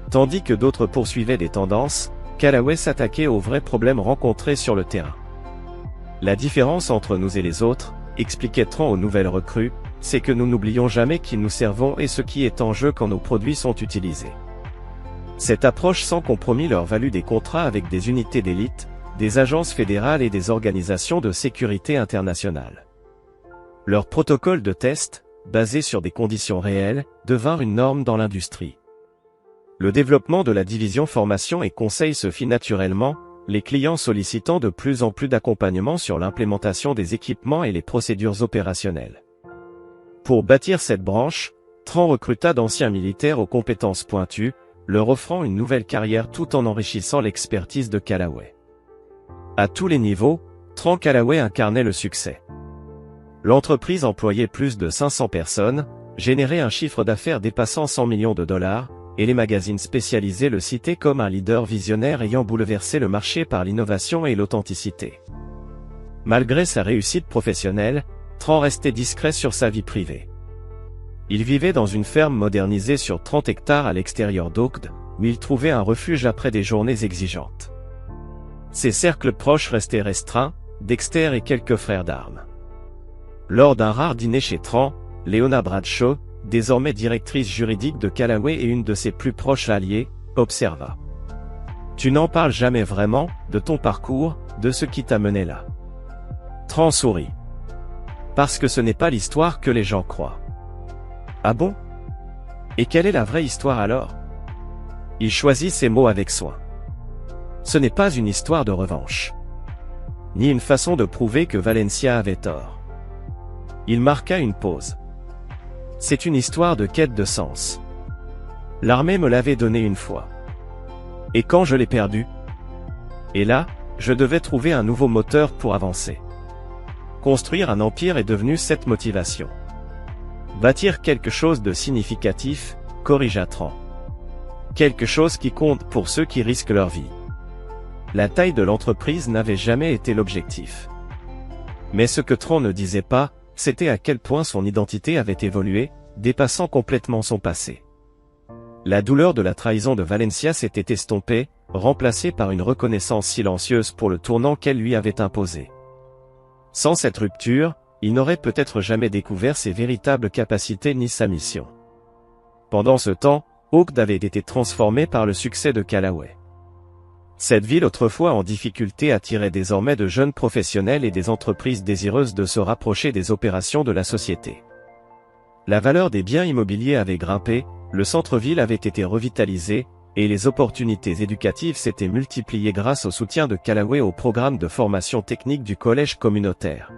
Tandis que d'autres poursuivaient des tendances, Callaway s'attaquait aux vrais problèmes rencontrés sur le terrain. La différence entre nous et les autres, expliquait Tran aux nouvelles recrues, c'est que nous n'oublions jamais qui nous servons et ce qui est en jeu quand nos produits sont utilisés. Cette approche sans compromis leur valut des contrats avec des unités d'élite, des agences fédérales et des organisations de sécurité internationale. Leurs protocoles de test, basés sur des conditions réelles, devinrent une norme dans l'industrie. Le développement de la division formation et conseil se fit naturellement, les clients sollicitant de plus en plus d'accompagnement sur l'implémentation des équipements et les procédures opérationnelles. Pour bâtir cette branche, Tran recruta d'anciens militaires aux compétences pointues, leur offrant une nouvelle carrière tout en enrichissant l'expertise de Callaway. À tous les niveaux, Tran Callaway incarnait le succès. L'entreprise employait plus de 500 personnes, générait un chiffre d'affaires dépassant 100 millions de dollars, et les magazines spécialisés le citaient comme un leader visionnaire ayant bouleversé le marché par l'innovation et l'authenticité. Malgré sa réussite professionnelle, Tran restait discret sur sa vie privée. Il vivait dans une ferme modernisée sur 30 hectares à l'extérieur d'Oakd, où il trouvait un refuge après des journées exigeantes. Ses cercles proches restaient restreints, Dexter et quelques frères d'armes. Lors d'un rare dîner chez Tran, Leona Bradshaw, désormais directrice juridique de Callaway et une de ses plus proches alliées, observa. « Tu n'en parles jamais vraiment, de ton parcours, de ce qui t'a mené là. » Tran sourit. « Parce que ce n'est pas l'histoire que les gens croient. » « Ah bon? Et quelle est la vraie histoire alors? » Il choisit ses mots avec soin. « Ce n'est pas une histoire de revanche. Ni une façon de prouver que Valencia avait tort. » Il marqua une pause. « C'est une histoire de quête de sens. L'armée me l'avait donné une fois. Et quand je l'ai perdu? Et là, je devais trouver un nouveau moteur pour avancer. Construire un empire est devenu cette motivation. Bâtir quelque chose de significatif, corrigea Tran. Quelque chose qui compte pour ceux qui risquent leur vie. La taille de l'entreprise n'avait jamais été l'objectif. Mais ce que Tran ne disait pas, c'était à quel point son identité avait évolué, dépassant complètement son passé. La douleur de la trahison de Valencia s'était estompée, remplacée par une reconnaissance silencieuse pour le tournant qu'elle lui avait imposé. Sans cette rupture, il n'aurait peut-être jamais découvert ses véritables capacités ni sa mission. Pendant ce temps, Oakd avait été transformé par le succès de Callaway. Cette ville autrefois en difficulté attirait désormais de jeunes professionnels et des entreprises désireuses de se rapprocher des opérations de la société. La valeur des biens immobiliers avait grimpé, le centre-ville avait été revitalisé, et les opportunités éducatives s'étaient multipliées grâce au soutien de Callaway au programme de formation technique du collège communautaire.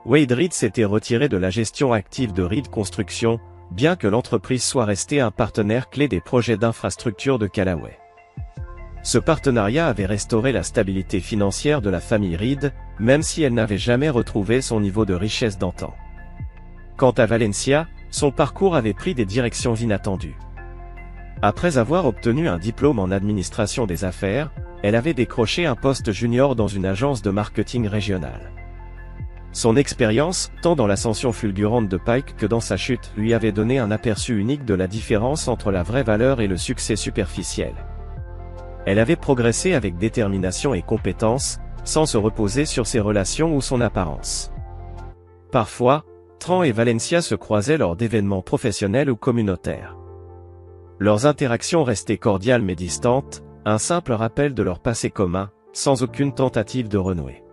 Wade Reed s'était retiré de la gestion active de Reed Construction, bien que l'entreprise soit restée un partenaire clé des projets d'infrastructure de Callaway. Ce partenariat avait restauré la stabilité financière de la famille Reed, même si elle n'avait jamais retrouvé son niveau de richesse d'antan. Quant à Valencia, son parcours avait pris des directions inattendues. Après avoir obtenu un diplôme en administration des affaires, elle avait décroché un poste junior dans une agence de marketing régionale. Son expérience, tant dans l'ascension fulgurante de Pike que dans sa chute, lui avait donné un aperçu unique de la différence entre la vraie valeur et le succès superficiel. Elle avait progressé avec détermination et compétence, sans se reposer sur ses relations ou son apparence. Parfois, Tran et Valencia se croisaient lors d'événements professionnels ou communautaires. Leurs interactions restaient cordiales mais distantes, un simple rappel de leur passé commun, sans aucune tentative de renouer.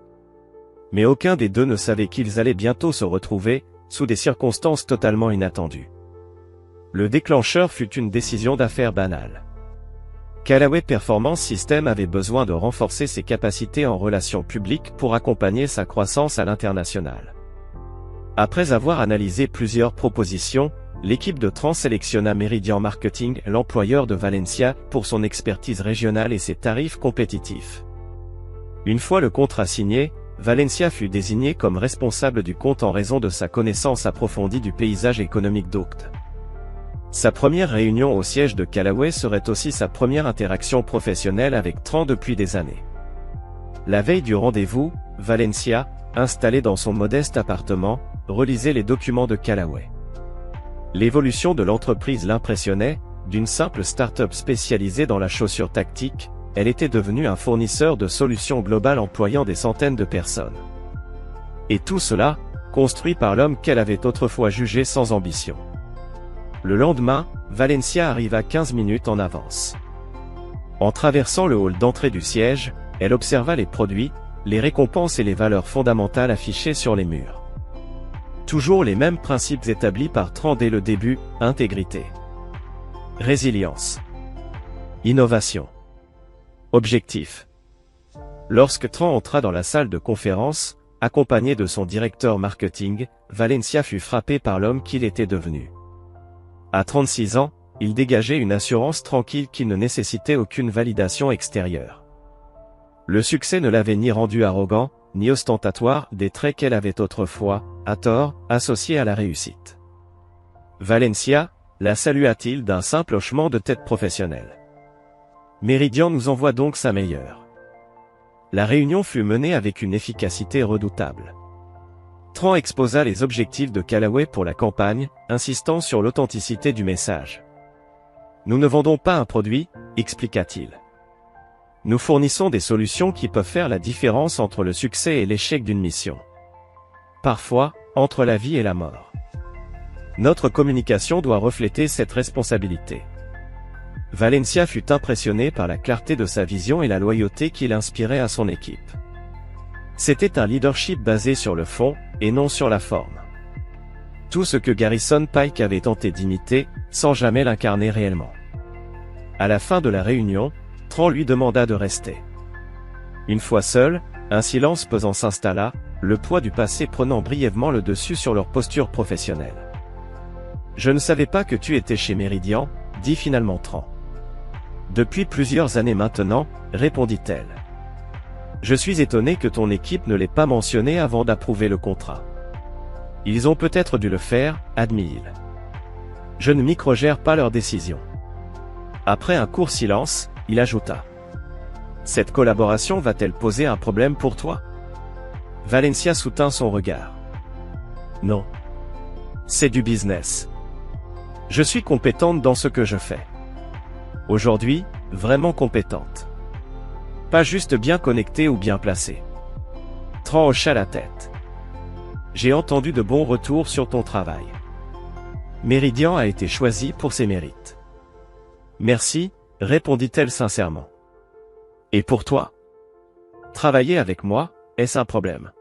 Mais aucun des deux ne savait qu'ils allaient bientôt se retrouver, sous des circonstances totalement inattendues. Le déclencheur fut une décision d'affaires banale. Callaway Performance System avait besoin de renforcer ses capacités en relations publiques pour accompagner sa croissance à l'international. Après avoir analysé plusieurs propositions, l'équipe de Tran sélectionna Meridian Marketing, l'employeur de Valencia, pour son expertise régionale et ses tarifs compétitifs. Une fois le contrat signé, Valencia fut désigné comme responsable du compte en raison de sa connaissance approfondie du paysage économique d'Oakd. Sa première réunion au siège de Callaway serait aussi sa première interaction professionnelle avec Tran depuis des années. La veille du rendez-vous, Valencia, installé dans son modeste appartement, relisait les documents de Callaway. L'évolution de l'entreprise l'impressionnait, d'une simple start-up spécialisée dans la chaussure tactique, elle était devenue un fournisseur de solutions globales employant des centaines de personnes. Et tout cela, construit par l'homme qu'elle avait autrefois jugé sans ambition. Le lendemain, Valencia arriva 15 minutes en avance. En traversant le hall d'entrée du siège, elle observa les produits, les récompenses et les valeurs fondamentales affichées sur les murs. Toujours les mêmes principes établis par Tran dès le début: intégrité, résilience, innovation, objectif. Lorsque Tran entra dans la salle de conférence, accompagné de son directeur marketing, Valencia fut frappé par l'homme qu'il était devenu. À 36 ans, il dégageait une assurance tranquille qui ne nécessitait aucune validation extérieure. Le succès ne l'avait ni rendu arrogant, ni ostentatoire, des traits qu'elle avait autrefois, à tort, associés à la réussite. Valencia, la salua-t-il d'un simple hochement de tête professionnel. Meridian nous envoie donc sa meilleure. La réunion fut menée avec une efficacité redoutable. Tran exposa les objectifs de Callaway pour la campagne, insistant sur l'authenticité du message. Nous ne vendons pas un produit, expliqua-t-il. Nous fournissons des solutions qui peuvent faire la différence entre le succès et l'échec d'une mission. Parfois, entre la vie et la mort. Notre communication doit refléter cette responsabilité. Valencia fut impressionné par la clarté de sa vision et la loyauté qu'il inspirait à son équipe. C'était un leadership basé sur le fond, et non sur la forme. Tout ce que Garrison Pike avait tenté d'imiter, sans jamais l'incarner réellement. À la fin de la réunion, Tran lui demanda de rester. Une fois seul, un silence pesant s'installa, le poids du passé prenant brièvement le dessus sur leur posture professionnelle. « Je ne savais pas que tu étais chez Meridian », dit finalement Tran. « Depuis plusieurs années maintenant », répondit-elle. « Je suis étonné que ton équipe ne l'ait pas mentionné avant d'approuver le contrat. » « Ils ont peut-être dû le faire, » admit-il. « Je ne microgère pas leurs décisions. » Après un court silence, il ajouta. « Cette collaboration va-t-elle poser un problème pour toi ?» Valencia soutint son regard. « Non. C'est du business. Je suis compétente dans ce que je fais. Aujourd'hui, vraiment compétente. Pas juste bien connectée ou bien placée. » Tran hocha la tête. « J'ai entendu de bons retours sur ton travail. Meridian a été choisi pour ses mérites. » « Merci, » répondit-elle sincèrement. « Et pour toi ? Travailler avec moi, est-ce un problème ? »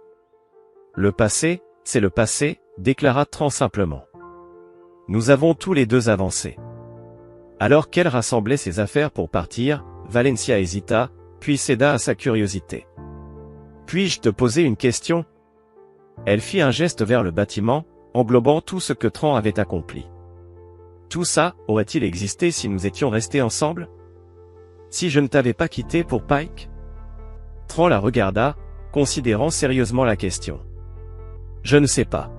« Le passé, c'est le passé, » déclara Tran simplement. « Nous avons tous les deux avancé. » Alors qu'elle rassemblait ses affaires pour partir, Valencia hésita, puis céda à sa curiosité. « Puis-je te poser une question ?» Elle fit un geste vers le bâtiment, englobant tout ce que Tran avait accompli. Tout ça, aurait-il existé si nous étions restés ensemble? Si je ne t'avais pas quitté pour Pike? Tran la regarda, considérant sérieusement la question. Je ne sais pas.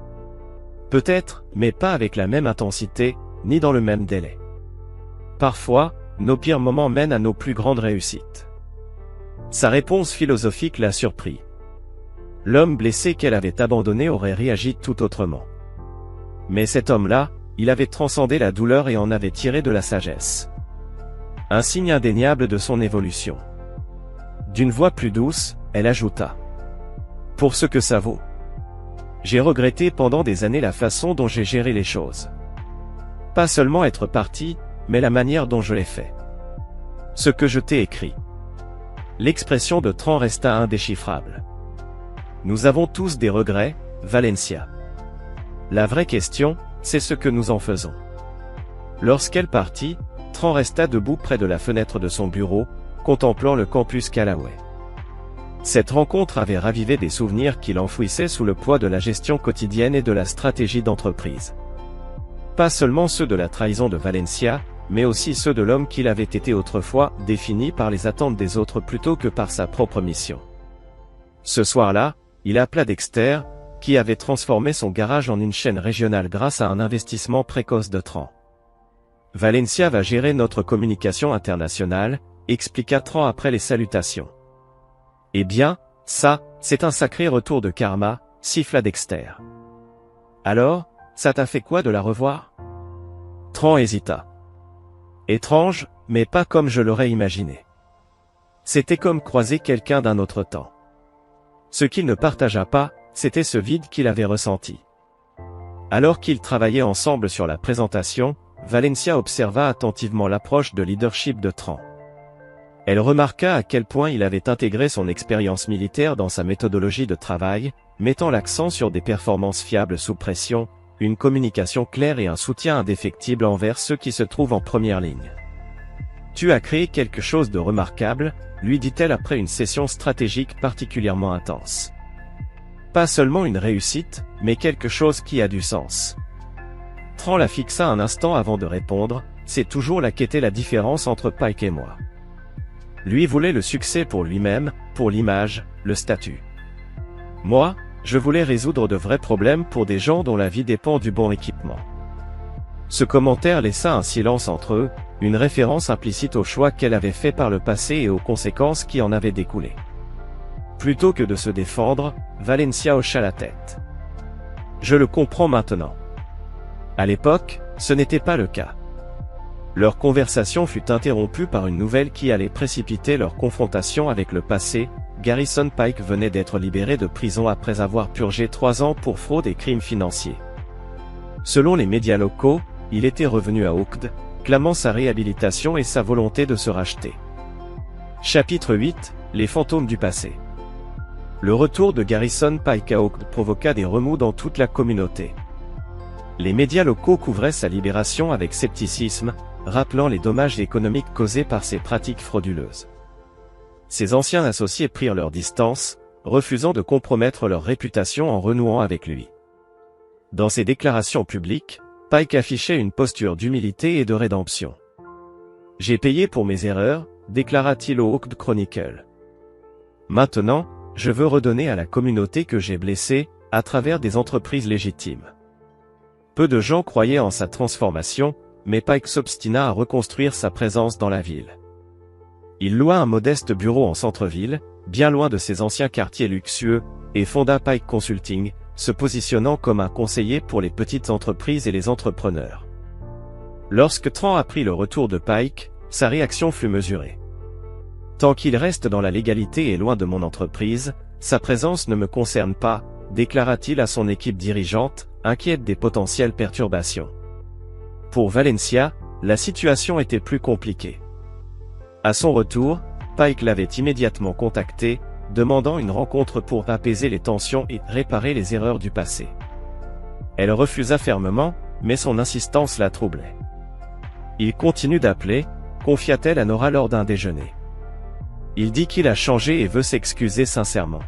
Peut-être, mais pas avec la même intensité, ni dans le même délai. Parfois, nos pires moments mènent à nos plus grandes réussites. Sa réponse philosophique la surprit. L'homme blessé qu'elle avait abandonné aurait réagi tout autrement. Mais cet homme-là, il avait transcendé la douleur et en avait tiré de la sagesse. Un signe indéniable de son évolution. D'une voix plus douce, elle ajouta. « Pour ce que ça vaut. J'ai regretté pendant des années la façon dont j'ai géré les choses. Pas seulement être parti, mais la manière dont je l'ai fait. Ce que je t'ai écrit. » L'expression de Tran resta indéchiffrable. « Nous avons tous des regrets, Valencia. La vraie question, c'est ce que nous en faisons. » Lorsqu'elle partit, Tran resta debout près de la fenêtre de son bureau, contemplant le campus Callaway. Cette rencontre avait ravivé des souvenirs qu'il enfouissait sous le poids de la gestion quotidienne et de la stratégie d'entreprise. Pas seulement ceux de la trahison de Valencia, mais aussi ceux de l'homme qu'il avait été autrefois, défini par les attentes des autres plutôt que par sa propre mission. Ce soir-là, il appela Dexter, qui avait transformé son garage en une chaîne régionale grâce à un investissement précoce de Tran. « Valencia va gérer notre communication internationale », expliqua Tran après les salutations. « Eh bien, ça, c'est un sacré retour de karma », siffla Dexter. « Alors, ça t'a fait quoi de la revoir ?» Tran hésita. « Étrange, mais pas comme je l'aurais imaginé. C'était comme croiser quelqu'un d'un autre temps. Ce qu'il ne partagea pas, c'était ce vide qu'il avait ressenti. Alors qu'ils travaillaient ensemble sur la présentation, Valencia observa attentivement l'approche de leadership de Tran. Elle remarqua à quel point il avait intégré son expérience militaire dans sa méthodologie de travail, mettant l'accent sur des performances fiables sous pression, une communication claire et un soutien indéfectible envers ceux qui se trouvent en première ligne. « Tu as créé quelque chose de remarquable », lui dit-elle après une session stratégique particulièrement intense. Pas seulement une réussite, mais quelque chose qui a du sens. Tran la fixa un instant avant de répondre, c'est toujours là qu'était la différence entre Pike et moi. Lui voulait le succès pour lui-même, pour l'image, le statut. Moi, je voulais résoudre de vrais problèmes pour des gens dont la vie dépend du bon équipement. Ce commentaire laissa un silence entre eux, une référence implicite au choix qu'elle avait fait par le passé et aux conséquences qui en avaient découlé. Plutôt que de se défendre, Valencia hocha la tête. Je le comprends maintenant. À l'époque, ce n'était pas le cas. Leur conversation fut interrompue par une nouvelle qui allait précipiter leur confrontation avec le passé. Garrison Pike venait d'être libéré de prison après avoir purgé 3 ans pour fraude et crimes financiers. Selon les médias locaux, il était revenu à Oakd, clamant sa réhabilitation et sa volonté de se racheter. Chapitre 8, les fantômes du passé. Le retour de Garrison Pike à Oakd provoqua des remous dans toute la communauté. Les médias locaux couvraient sa libération avec scepticisme, rappelant les dommages économiques causés par ses pratiques frauduleuses. Ses anciens associés prirent leur distance, refusant de compromettre leur réputation en renouant avec lui. Dans ses déclarations publiques, Pike affichait une posture d'humilité et de rédemption. « J'ai payé pour mes erreurs », déclara-t-il au Oakd Chronicle. « Maintenant, je veux redonner à la communauté que j'ai blessée, à travers des entreprises légitimes. » Peu de gens croyaient en sa transformation, mais Pike s'obstina à reconstruire sa présence dans la ville. Il loua un modeste bureau en centre-ville, bien loin de ses anciens quartiers luxueux, et fonda Pike Consulting, se positionnant comme un conseiller pour les petites entreprises et les entrepreneurs. Lorsque Tran apprit le retour de Pike, sa réaction fut mesurée. « Tant qu'il reste dans la légalité et loin de mon entreprise, sa présence ne me concerne pas », déclara-t-il à son équipe dirigeante, inquiète des potentielles perturbations. Pour Valencia, la situation était plus compliquée. À son retour, Pike l'avait immédiatement contacté, demandant une rencontre pour apaiser les tensions et réparer les erreurs du passé. Elle refusa fermement, mais son insistance la troublait. Il continue d'appeler, confia-t-elle à Nora lors d'un déjeuner. Il dit qu'il a changé et veut s'excuser sincèrement.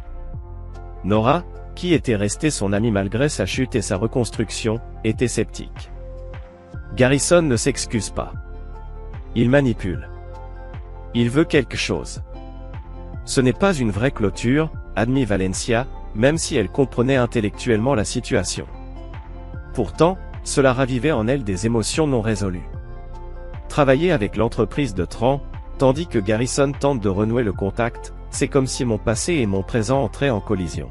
Nora, qui était restée son amie malgré sa chute et sa reconstruction, était sceptique. Garrison ne s'excuse pas. Il manipule. Il veut quelque chose. Ce n'est pas une vraie clôture, admit Valencia, même si elle comprenait intellectuellement la situation. Pourtant, cela ravivait en elle des émotions non résolues. Travailler avec l'entreprise de Tran, tandis que Garrison tente de renouer le contact, c'est comme si mon passé et mon présent entraient en collision.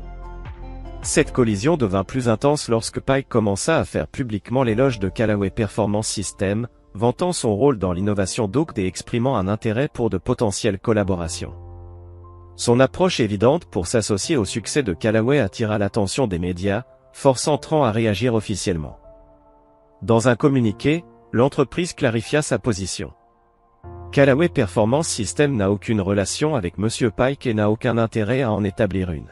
Cette collision devint plus intense lorsque Pike commença à faire publiquement l'éloge de Callaway Performance System, vantant son rôle dans l'innovation d'Oakd et exprimant un intérêt pour de potentielles collaborations. Son approche évidente pour s'associer au succès de Callaway attira l'attention des médias, forçant Tran à réagir officiellement. Dans un communiqué, l'entreprise clarifia sa position. Callaway Performance System n'a aucune relation avec M. Pike et n'a aucun intérêt à en établir une.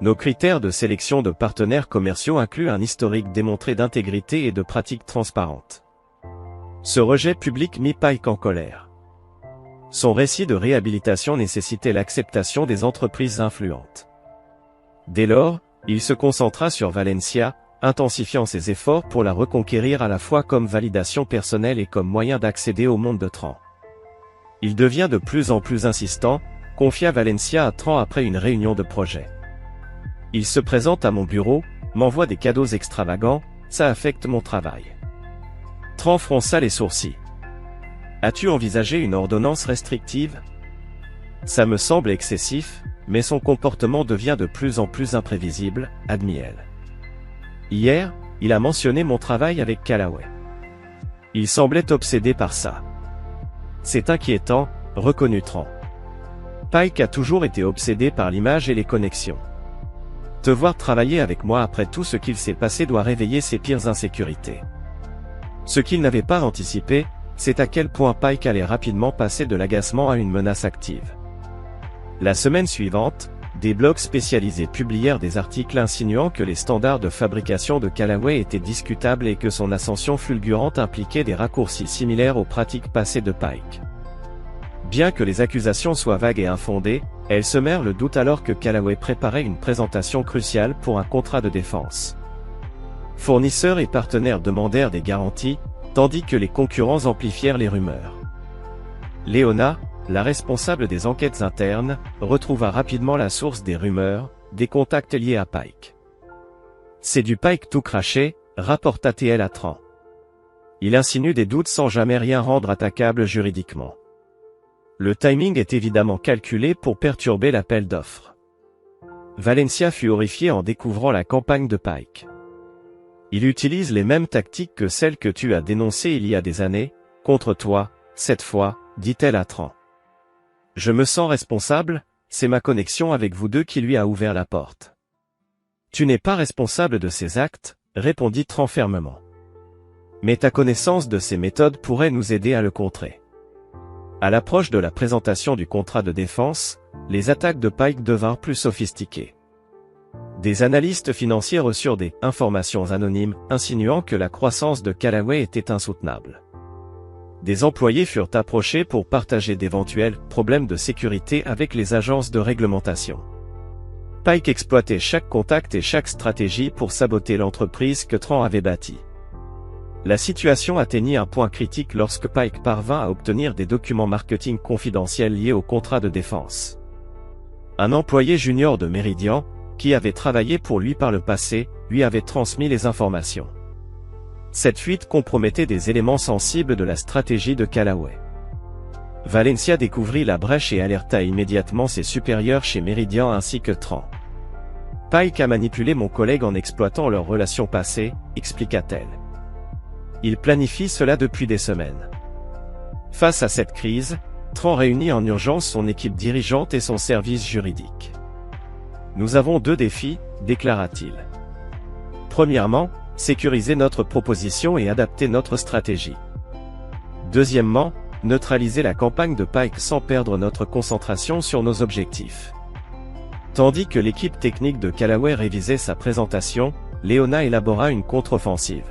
Nos critères de sélection de partenaires commerciaux incluent un historique démontré d'intégrité et de pratiques transparentes. Ce rejet public mit Pike en colère. Son récit de réhabilitation nécessitait l'acceptation des entreprises influentes. Dès lors, il se concentra sur Valencia, intensifiant ses efforts pour la reconquérir à la fois comme validation personnelle et comme moyen d'accéder au monde de Tran. Il devient de plus en plus insistant, confia Valencia à Tran après une réunion de projet. Il se présente à mon bureau, m'envoie des cadeaux extravagants, ça affecte mon travail. Tran fronça les sourcils. As-tu envisagé une ordonnance restrictive? Ça me semble excessif, mais son comportement devient de plus en plus imprévisible, admit-elle. Hier, il a mentionné mon travail avec Callaway. Il semblait obsédé par ça. C'est inquiétant, reconnut Tran. Pike a toujours été obsédé par l'image et les connexions. Te voir travailler avec moi après tout ce qu'il s'est passé doit réveiller ses pires insécurités. Ce qu'il n'avait pas anticipé, c'est à quel point Pike allait rapidement passer de l'agacement à une menace active. La semaine suivante, des blogs spécialisés publièrent des articles insinuant que les standards de fabrication de Callaway étaient discutables et que son ascension fulgurante impliquait des raccourcis similaires aux pratiques passées de Pike. Bien que les accusations soient vagues et infondées, elles semèrent le doute alors que Callaway préparait une présentation cruciale pour un contrat de défense. Fournisseurs et partenaires demandèrent des garanties, tandis que les concurrents amplifièrent les rumeurs. Leona, la responsable des enquêtes internes, retrouva rapidement la source des rumeurs, des contacts liés à Pike. « C'est du Pike tout craché », rapporta-t-elle à Tran. Il insinue des doutes sans jamais rien rendre attaquable juridiquement. Le timing est évidemment calculé pour perturber l'appel d'offres. Valencia fut horrifié en découvrant la campagne de Pike. Il utilise les mêmes tactiques que celles que tu as dénoncées il y a des années, contre toi, cette fois, dit-elle à Tran. Je me sens responsable, c'est ma connexion avec vous deux qui lui a ouvert la porte. Tu n'es pas responsable de ces actes, répondit Tran fermement. Mais ta connaissance de ces méthodes pourrait nous aider à le contrer. À l'approche de la présentation du contrat de défense, les attaques de Pike devinrent plus sophistiquées. Des analystes financiers reçurent des « informations anonymes » insinuant que la croissance de Callaway était insoutenable. Des employés furent approchés pour partager d'éventuels problèmes de sécurité avec les agences de réglementation. Pike exploitait chaque contact et chaque stratégie pour saboter l'entreprise que Tran avait bâtie. La situation atteignit un point critique lorsque Pike parvint à obtenir des documents marketing confidentiels liés au contrat de défense. Un employé junior de Meridian, qui avait travaillé pour lui par le passé, lui avait transmis les informations. Cette fuite compromettait des éléments sensibles de la stratégie de Callaway. Valencia découvrit la brèche et alerta immédiatement ses supérieurs chez Meridian ainsi que Tran. Pike a manipulé mon collègue en exploitant leurs relations passées, expliqua-t-elle. Il planifie cela depuis des semaines. Face à cette crise, Tran réunit en urgence son équipe dirigeante et son service juridique. Nous avons deux défis, déclara-t-il. Premièrement, sécuriser notre proposition et adapter notre stratégie. Deuxièmement, neutraliser la campagne de Pike sans perdre notre concentration sur nos objectifs. Tandis que l'équipe technique de Callaway révisait sa présentation, Leona élabora une contre-offensive.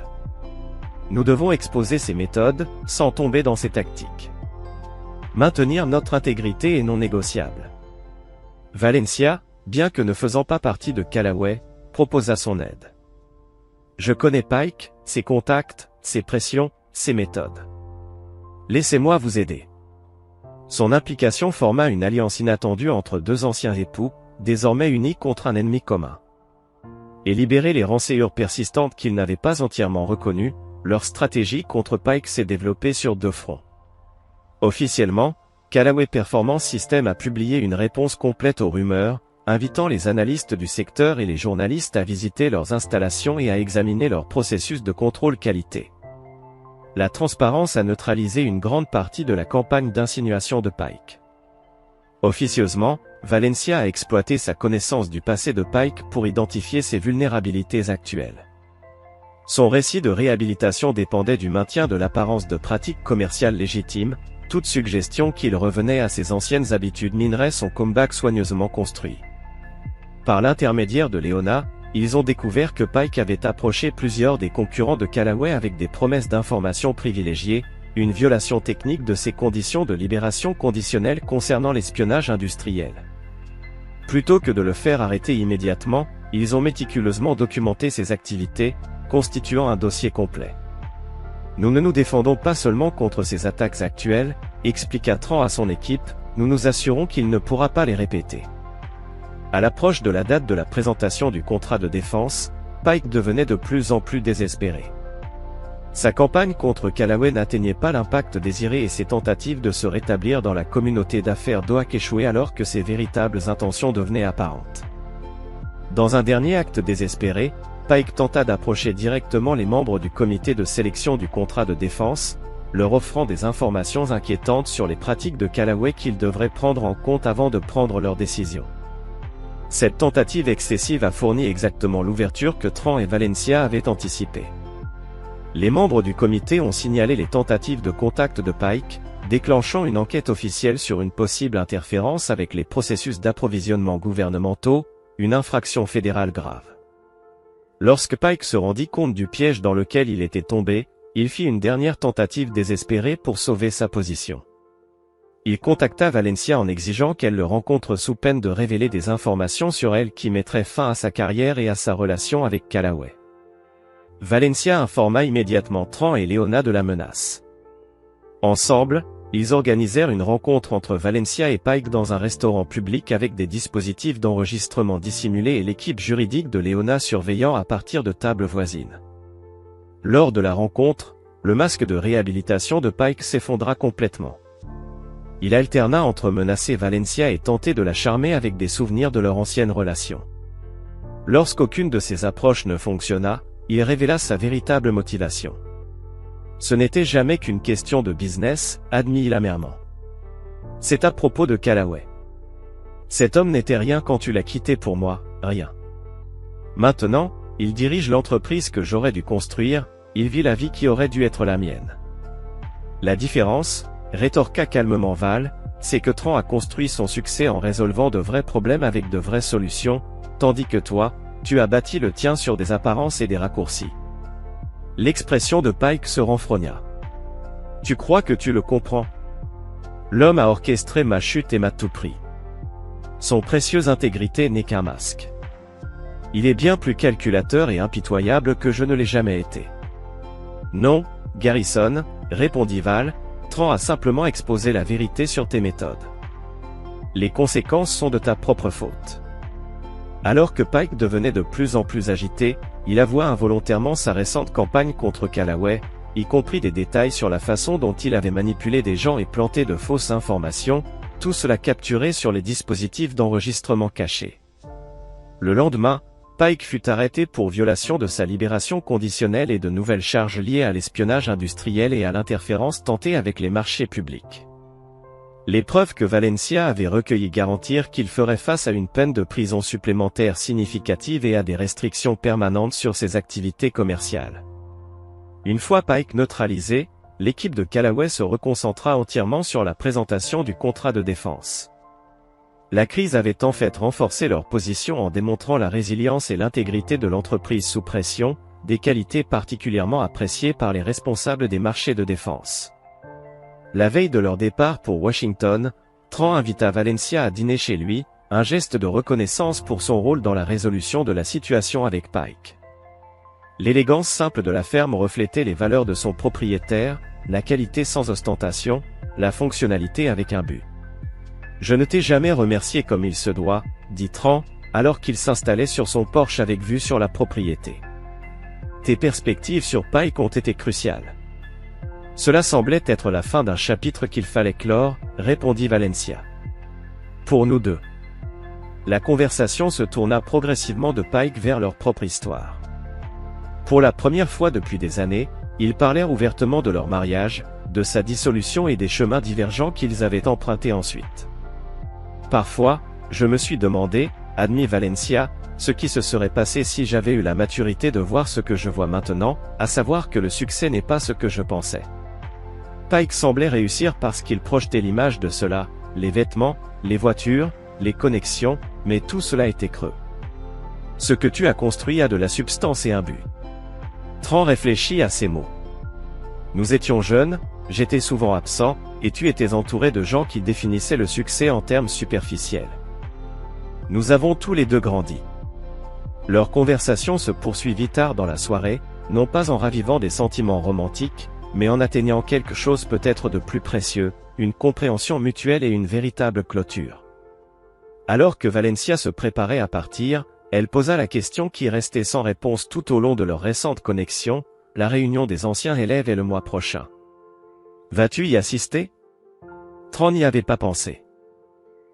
Nous devons exposer ces méthodes, sans tomber dans ces tactiques. Maintenir notre intégrité est non négociable. Valencia, bien que ne faisant pas partie de Callaway, proposa son aide. Je connais Pike, ses contacts, ses pressions, ses méthodes. Laissez-moi vous aider. Son implication forma une alliance inattendue entre deux anciens époux, désormais unis contre un ennemi commun. Et libérer les renseignements persistantes qu'ils n'avaient pas entièrement reconnues, leur stratégie contre Pike s'est développée sur deux fronts. Officiellement, Callaway Performance System a publié une réponse complète aux rumeurs, invitant les analystes du secteur et les journalistes à visiter leurs installations et à examiner leur processus de contrôle qualité. La transparence a neutralisé une grande partie de la campagne d'insinuation de Pike. Officieusement, Valencia a exploité sa connaissance du passé de Pike pour identifier ses vulnérabilités actuelles. Son récit de réhabilitation dépendait du maintien de l'apparence de pratiques commerciales légitimes, toute suggestion qu'il revenait à ses anciennes habitudes minerait son comeback soigneusement construit. Par l'intermédiaire de Leona, ils ont découvert que Pike avait approché plusieurs des concurrents de Callaway avec des promesses d'informations privilégiées, une violation technique de ses conditions de libération conditionnelle concernant l'espionnage industriel. Plutôt que de le faire arrêter immédiatement, ils ont méticuleusement documenté ses activités, constituant un dossier complet. Nous ne nous défendons pas seulement contre ces attaques actuelles, expliqua Tran à son équipe, nous nous assurons qu'il ne pourra pas les répéter. À l'approche de la date de la présentation du contrat de défense, Pike devenait de plus en plus désespéré. Sa campagne contre Callaway n'atteignait pas l'impact désiré et ses tentatives de se rétablir dans la communauté d'affaires d'OAK échouaient alors que ses véritables intentions devenaient apparentes. Dans un dernier acte désespéré, Pike tenta d'approcher directement les membres du comité de sélection du contrat de défense, leur offrant des informations inquiétantes sur les pratiques de Callaway qu'ils devraient prendre en compte avant de prendre leur décision. Cette tentative excessive a fourni exactement l'ouverture que Tran et Valencia avaient anticipée. Les membres du comité ont signalé les tentatives de contact de Pike, déclenchant une enquête officielle sur une possible interférence avec les processus d'approvisionnement gouvernementaux, une infraction fédérale grave. Lorsque Pike se rendit compte du piège dans lequel il était tombé, il fit une dernière tentative désespérée pour sauver sa position. Il contacta Valencia en exigeant qu'elle le rencontre sous peine de révéler des informations sur elle qui mettraient fin à sa carrière et à sa relation avec Callaway. Valencia informa immédiatement Tran et Leona de la menace. Ensemble, ils organisèrent une rencontre entre Valencia et Pike dans un restaurant public avec des dispositifs d'enregistrement dissimulés et l'équipe juridique de Leona surveillant à partir de tables voisines. Lors de la rencontre, le masque de réhabilitation de Pike s'effondra complètement. Il alterna entre menacer Valencia et tenter de la charmer avec des souvenirs de leur ancienne relation. Lorsqu'aucune de ces approches ne fonctionna, il révéla sa véritable motivation. Ce n'était jamais qu'une question de business, admit-il amèrement. C'est à propos de Callaway. Cet homme n'était rien quand tu l'as quitté pour moi, rien. Maintenant, il dirige l'entreprise que j'aurais dû construire, il vit la vie qui aurait dû être la mienne. La différence, rétorqua calmement Val, c'est que Tran a construit son succès en résolvant de vrais problèmes avec de vraies solutions, tandis que toi, tu as bâti le tien sur des apparences et des raccourcis. L'expression de Pike se renfrogna. Tu crois que tu le comprends? L'homme a orchestré ma chute et m'a tout pris. Son précieuse intégrité n'est qu'un masque. Il est bien plus calculateur et impitoyable que je ne l'ai jamais été. Non, Garrison, répondit Val, Tran a simplement exposé la vérité sur tes méthodes. Les conséquences sont de ta propre faute. Alors que Pike devenait de plus en plus agité, il avoua involontairement sa récente campagne contre Callaway, y compris des détails sur la façon dont il avait manipulé des gens et planté de fausses informations, tout cela capturé sur les dispositifs d'enregistrement cachés. Le lendemain, Pike fut arrêté pour violation de sa libération conditionnelle et de nouvelles charges liées à l'espionnage industriel et à l'interférence tentée avec les marchés publics. Les preuves que Valencia avait recueillies garantirent qu'il ferait face à une peine de prison supplémentaire significative et à des restrictions permanentes sur ses activités commerciales. Une fois Pike neutralisé, l'équipe de Callaway se reconcentra entièrement sur la présentation du contrat de défense. La crise avait en fait renforcé leur position en démontrant la résilience et l'intégrité de l'entreprise sous pression, des qualités particulièrement appréciées par les responsables des marchés de défense. La veille de leur départ pour Washington, Tran invita Valencia à dîner chez lui, un geste de reconnaissance pour son rôle dans la résolution de la situation avec Pike. L'élégance simple de la ferme reflétait les valeurs de son propriétaire, la qualité sans ostentation, la fonctionnalité avec un but. « Je ne t'ai jamais remercié comme il se doit, » dit Tran, alors qu'il s'installait sur son porche avec vue sur la propriété. « Tes perspectives sur Pike ont été cruciales. » Cela semblait être la fin d'un chapitre qu'il fallait clore, répondit Valencia. Pour nous deux. La conversation se tourna progressivement de Pike vers leur propre histoire. Pour la première fois depuis des années, ils parlèrent ouvertement de leur mariage, de sa dissolution et des chemins divergents qu'ils avaient empruntés ensuite. Parfois, je me suis demandé, admit Valencia, ce qui se serait passé si j'avais eu la maturité de voir ce que je vois maintenant, à savoir que le succès n'est pas ce que je pensais. Pike semblait réussir parce qu'il projetait l'image de cela, les vêtements, les voitures, les connexions, mais tout cela était creux. Ce que tu as construit a de la substance et un but. Tran réfléchit à ces mots. Nous étions jeunes, j'étais souvent absent, et tu étais entouré de gens qui définissaient le succès en termes superficiels. Nous avons tous les deux grandi. Leur conversation se poursuivit tard dans la soirée, non pas en ravivant des sentiments romantiques, mais en atteignant quelque chose peut-être de plus précieux, une compréhension mutuelle et une véritable clôture. Alors que Valencia se préparait à partir, elle posa la question qui restait sans réponse tout au long de leur récente connexion, la réunion des anciens élèves est le mois prochain. Vas-tu y assister? Tran n'y avait pas pensé.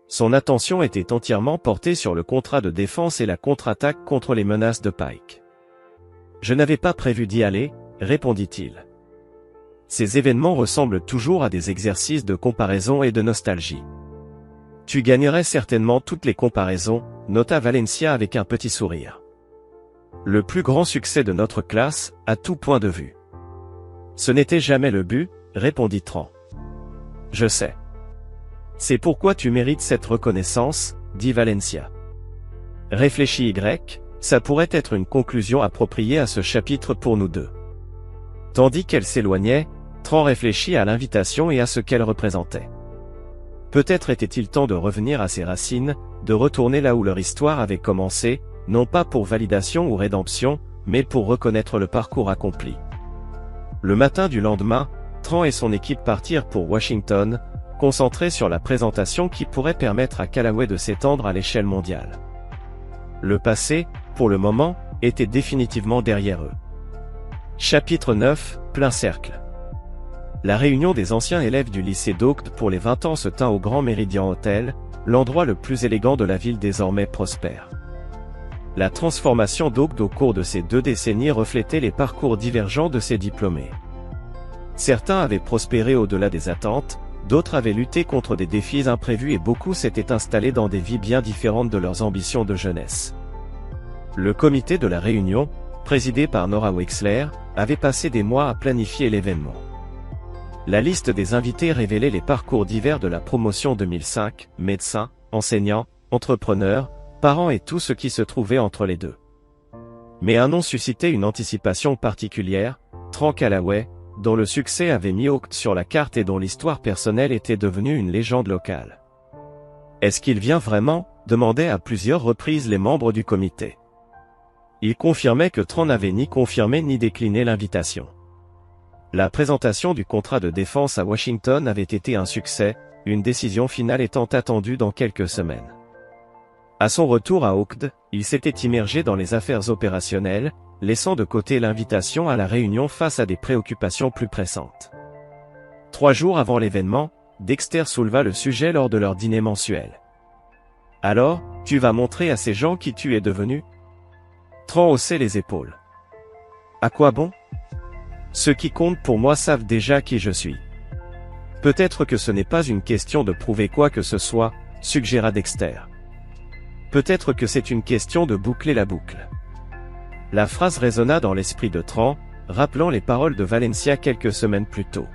Son attention était entièrement portée sur le contrat de défense et la contre-attaque contre les menaces de Pike. Je n'avais pas prévu d'y aller, répondit-il. Ces événements ressemblent toujours à des exercices de comparaison et de nostalgie. Tu gagnerais certainement toutes les comparaisons, nota Valencia avec un petit sourire. Le plus grand succès de notre classe, à tout point de vue. Ce n'était jamais le but, répondit Tran. Je sais. C'est pourquoi tu mérites cette reconnaissance, dit Valencia. Réfléchis Y, ça pourrait être une conclusion appropriée à ce chapitre pour nous deux. Tandis qu'elle s'éloignait, Tran réfléchit à l'invitation et à ce qu'elle représentait. Peut-être était-il temps de revenir à ses racines, de retourner là où leur histoire avait commencé, non pas pour validation ou rédemption, mais pour reconnaître le parcours accompli. Le matin du lendemain, Tran et son équipe partirent pour Washington, concentrés sur la présentation qui pourrait permettre à Callaway de s'étendre à l'échelle mondiale. Le passé, pour le moment, était définitivement derrière eux. Chapitre 9, plein cercle. La réunion des anciens élèves du lycée d'Oakd pour les 20 ans se tint au Grand Méridien Hotel, l'endroit le plus élégant de la ville désormais prospère. La transformation d'Oakd au cours de ces 2 décennies reflétait les parcours divergents de ses diplômés. Certains avaient prospéré au-delà des attentes, d'autres avaient lutté contre des défis imprévus et beaucoup s'étaient installés dans des vies bien différentes de leurs ambitions de jeunesse. Le comité de la réunion, présidé par Nora Wexler, avait passé des mois à planifier l'événement. La liste des invités révélait les parcours divers de la promotion 2005, médecins, enseignants, entrepreneurs, parents et tout ce qui se trouvait entre les deux. Mais un nom suscitait une anticipation particulière, Tran Callaway, dont le succès avait mis Oakd sur la carte et dont l'histoire personnelle était devenue une légende locale. Est-ce qu'il vient vraiment ? Demandaient à plusieurs reprises les membres du comité. Il confirmait que Tran n'avait ni confirmé ni décliné l'invitation. La présentation du contrat de défense à Washington avait été un succès, une décision finale étant attendue dans quelques semaines. À son retour à Oakd, il s'était immergé dans les affaires opérationnelles, laissant de côté l'invitation à la réunion face à des préoccupations plus pressantes. 3 jours avant l'événement, Dexter souleva le sujet lors de leur dîner mensuel. « Alors, tu vas montrer à ces gens qui tu es devenu ?» Tran haussait les épaules. « À quoi bon ? Ceux qui comptent pour moi savent déjà qui je suis. » « Peut-être que ce n'est pas une question de prouver quoi que ce soit, suggéra Dexter. « Peut-être que c'est une question de boucler la boucle. » La phrase résonna dans l'esprit de Tran, rappelant les paroles de Valencia quelques semaines plus tôt.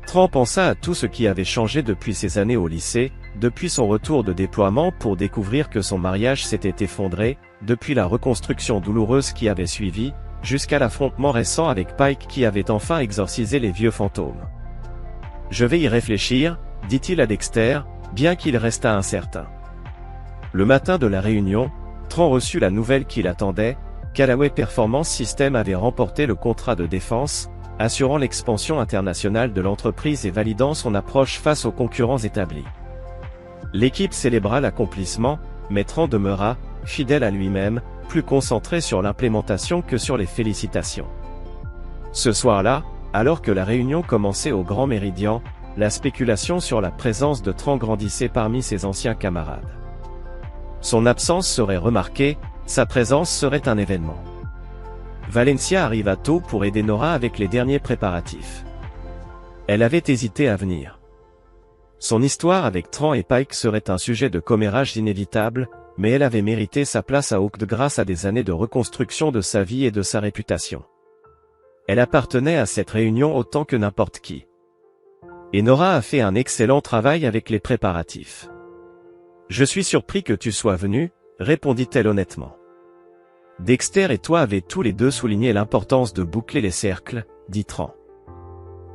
Tran pensa à tout ce qui avait changé depuis ses années au lycée, depuis son retour de déploiement pour découvrir que son mariage s'était effondré, depuis la reconstruction douloureuse qui avait suivi, jusqu'à l'affrontement récent avec Pike qui avait enfin exorcisé les vieux fantômes. « Je vais y réfléchir, dit-il à Dexter, bien qu'il restât incertain. Le matin de la réunion, Tran reçut la nouvelle qu'il attendait, Callaway Performance System avait remporté le contrat de défense, assurant l'expansion internationale de l'entreprise et validant son approche face aux concurrents établis. L'équipe célébra l'accomplissement, mais Tran demeura, fidèle à lui-même, plus concentré sur l'implémentation que sur les félicitations. Ce soir-là, alors que la réunion commençait au Grand Méridien, la spéculation sur la présence de Tran grandissait parmi ses anciens camarades. Son absence serait remarquée, sa présence serait un événement. Valencia arriva tôt pour aider Nora avec les derniers préparatifs. Elle avait hésité à venir. Son histoire avec Tran et Pike serait un sujet de commérage inévitable, mais elle avait mérité sa place à Oakd grâce à des années de reconstruction de sa vie et de sa réputation. Elle appartenait à cette réunion autant que n'importe qui. Et Nora a fait un excellent travail avec les préparatifs. « Je suis surpris que tu sois venu, » répondit-elle honnêtement. Dexter et toi avez tous les deux souligné l'importance de boucler les cercles, dit Tran.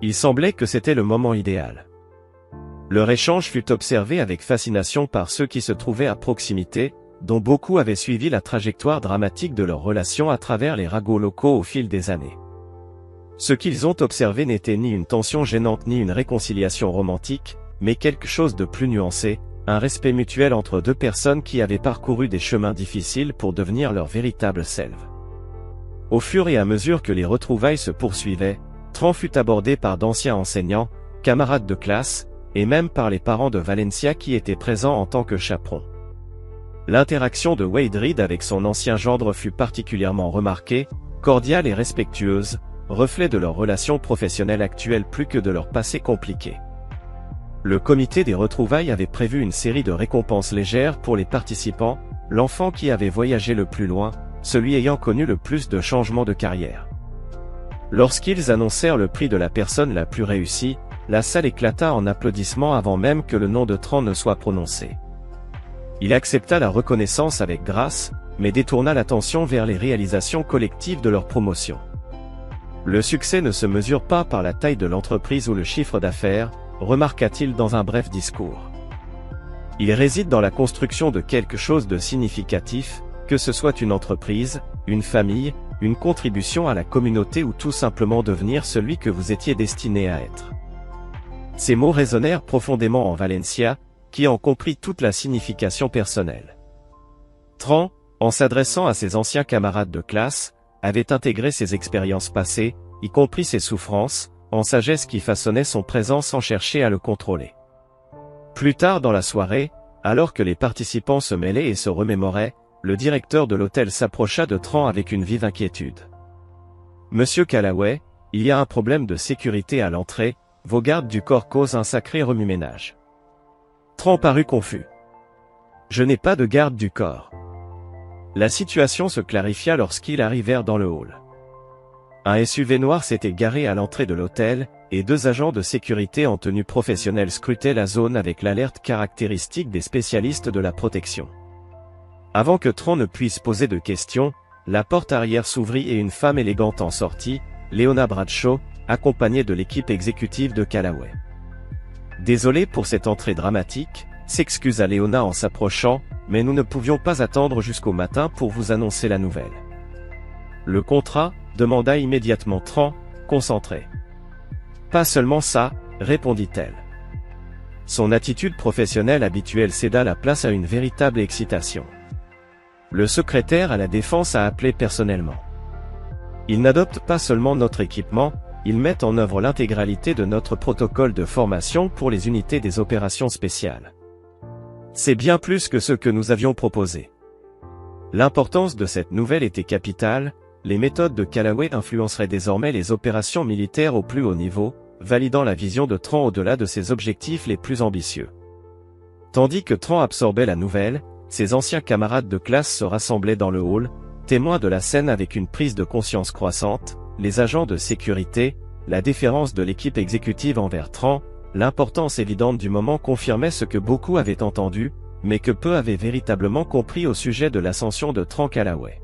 Il semblait que c'était le moment idéal. Leur échange fut observé avec fascination par ceux qui se trouvaient à proximité, dont beaucoup avaient suivi la trajectoire dramatique de leur relation à travers les ragots locaux au fil des années. Ce qu'ils ont observé n'était ni une tension gênante ni une réconciliation romantique, mais quelque chose de plus nuancé, un respect mutuel entre 2 personnes qui avaient parcouru des chemins difficiles pour devenir leur véritable selve. Au fur et à mesure que les retrouvailles se poursuivaient, Tran fut abordé par d'anciens enseignants, camarades de classe, et même par les parents de Valencia qui étaient présents en tant que chaperons. L'interaction de Wade Reed avec son ancien gendre fut particulièrement remarquée, cordiale et respectueuse, reflet de leur relation professionnelle actuelle plus que de leur passé compliqué. Le comité des retrouvailles avait prévu une série de récompenses légères pour les participants, l'enfant qui avait voyagé le plus loin, celui ayant connu le plus de changements de carrière. Lorsqu'ils annoncèrent le prix de la personne la plus réussie, la salle éclata en applaudissements avant même que le nom de Tran ne soit prononcé. Il accepta la reconnaissance avec grâce, mais détourna l'attention vers les réalisations collectives de leur promotion. Le succès ne se mesure pas par la taille de l'entreprise ou le chiffre d'affaires, remarqua-t-il dans un bref discours. Il réside dans la construction de quelque chose de significatif, que ce soit une entreprise, une famille, une contribution à la communauté ou tout simplement devenir celui que vous étiez destiné à être. Ces mots résonnèrent profondément en Valencia, qui en comprit toute la signification personnelle. Tran, en s'adressant à ses anciens camarades de classe, avait intégré ses expériences passées, y compris ses souffrances, en sagesse qui façonnait son présent sans chercher à le contrôler. Plus tard dans la soirée, alors que les participants se mêlaient et se remémoraient, le directeur de l'hôtel s'approcha de Tran avec une vive inquiétude. « Monsieur Callaway, il y a un problème de sécurité à l'entrée, vos gardes du corps causent un sacré remue-ménage. » Tran parut confus. « Je n'ai pas de garde du corps. » La situation se clarifia lorsqu'ils arrivèrent dans le hall. Un SUV noir s'était garé à l'entrée de l'hôtel, et 2 agents de sécurité en tenue professionnelle scrutaient la zone avec l'alerte caractéristique des spécialistes de la protection. Avant que Tran ne puisse poser de questions, la porte arrière s'ouvrit et une femme élégante en sortit, Leona Bradshaw, accompagnée de l'équipe exécutive de Callaway. « Désolé pour cette entrée dramatique », s'excusa Leona en s'approchant, mais nous ne pouvions pas attendre jusqu'au matin pour vous annoncer la nouvelle. « Le contrat ?» demanda immédiatement Tran, concentré. « Pas seulement ça, répondit-elle. » Son attitude professionnelle habituelle céda la place à une véritable excitation. Le secrétaire à la défense a appelé personnellement. Ils n'adoptent pas seulement notre équipement, ils mettent en œuvre l'intégralité de notre protocole de formation pour les unités des opérations spéciales. C'est bien plus que ce que nous avions proposé. L'importance de cette nouvelle était capitale, les méthodes de Callaway influenceraient désormais les opérations militaires au plus haut niveau, validant la vision de Tran au-delà de ses objectifs les plus ambitieux. Tandis que Tran absorbait la nouvelle, ses anciens camarades de classe se rassemblaient dans le hall, témoins de la scène avec une prise de conscience croissante, les agents de sécurité, la déférence de l'équipe exécutive envers Tran, l'importance évidente du moment confirmait ce que beaucoup avaient entendu, mais que peu avaient véritablement compris au sujet de l'ascension de Tran Callaway.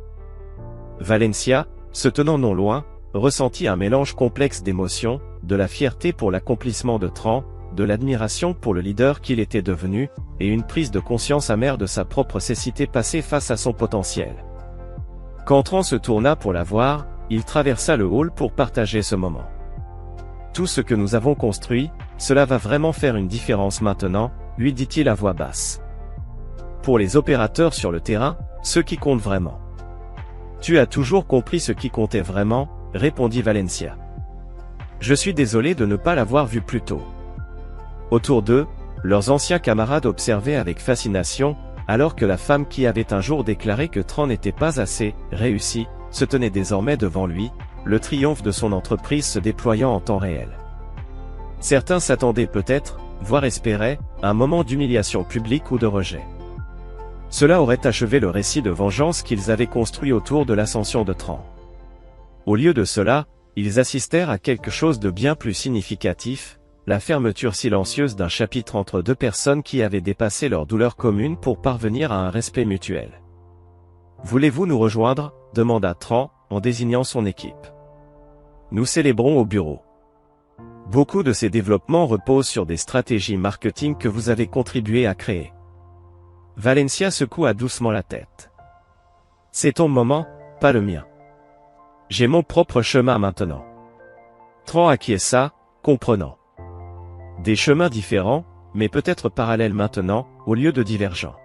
Valencia, se tenant non loin, ressentit un mélange complexe d'émotions, de la fierté pour l'accomplissement de Tran, de l'admiration pour le leader qu'il était devenu, et une prise de conscience amère de sa propre cécité passée face à son potentiel. Quand Tran se tourna pour la voir, il traversa le hall pour partager ce moment. « Tout ce que nous avons construit, cela va vraiment faire une différence maintenant, lui dit-il à voix basse. Pour les opérateurs sur le terrain, ce qui compte vraiment. Tu as toujours compris ce qui comptait vraiment, répondit Valencia. Je suis désolé de ne pas l'avoir vu plus tôt. Autour d'eux, leurs anciens camarades observaient avec fascination, alors que la femme qui avait un jour déclaré que Tran n'était pas assez réussi, se tenait désormais devant lui, le triomphe de son entreprise se déployant en temps réel. Certains s'attendaient peut-être, voire espéraient, un moment d'humiliation publique ou de rejet. Cela aurait achevé le récit de vengeance qu'ils avaient construit autour de l'ascension de Tran. Au lieu de cela, ils assistèrent à quelque chose de bien plus significatif, la fermeture silencieuse d'un chapitre entre 2 personnes qui avaient dépassé leur douleur commune pour parvenir à un respect mutuel. « Voulez-vous nous rejoindre ?» demanda Tran, en désignant son équipe. « Nous célébrons au bureau. Beaucoup de ces développements reposent sur des stratégies marketing que vous avez contribué à créer. » Valencia secoua doucement la tête. « C'est ton moment, pas le mien. J'ai mon propre chemin maintenant. » Tran acquiesça, comprenant. Des chemins différents, mais peut-être parallèles maintenant, au lieu de divergents.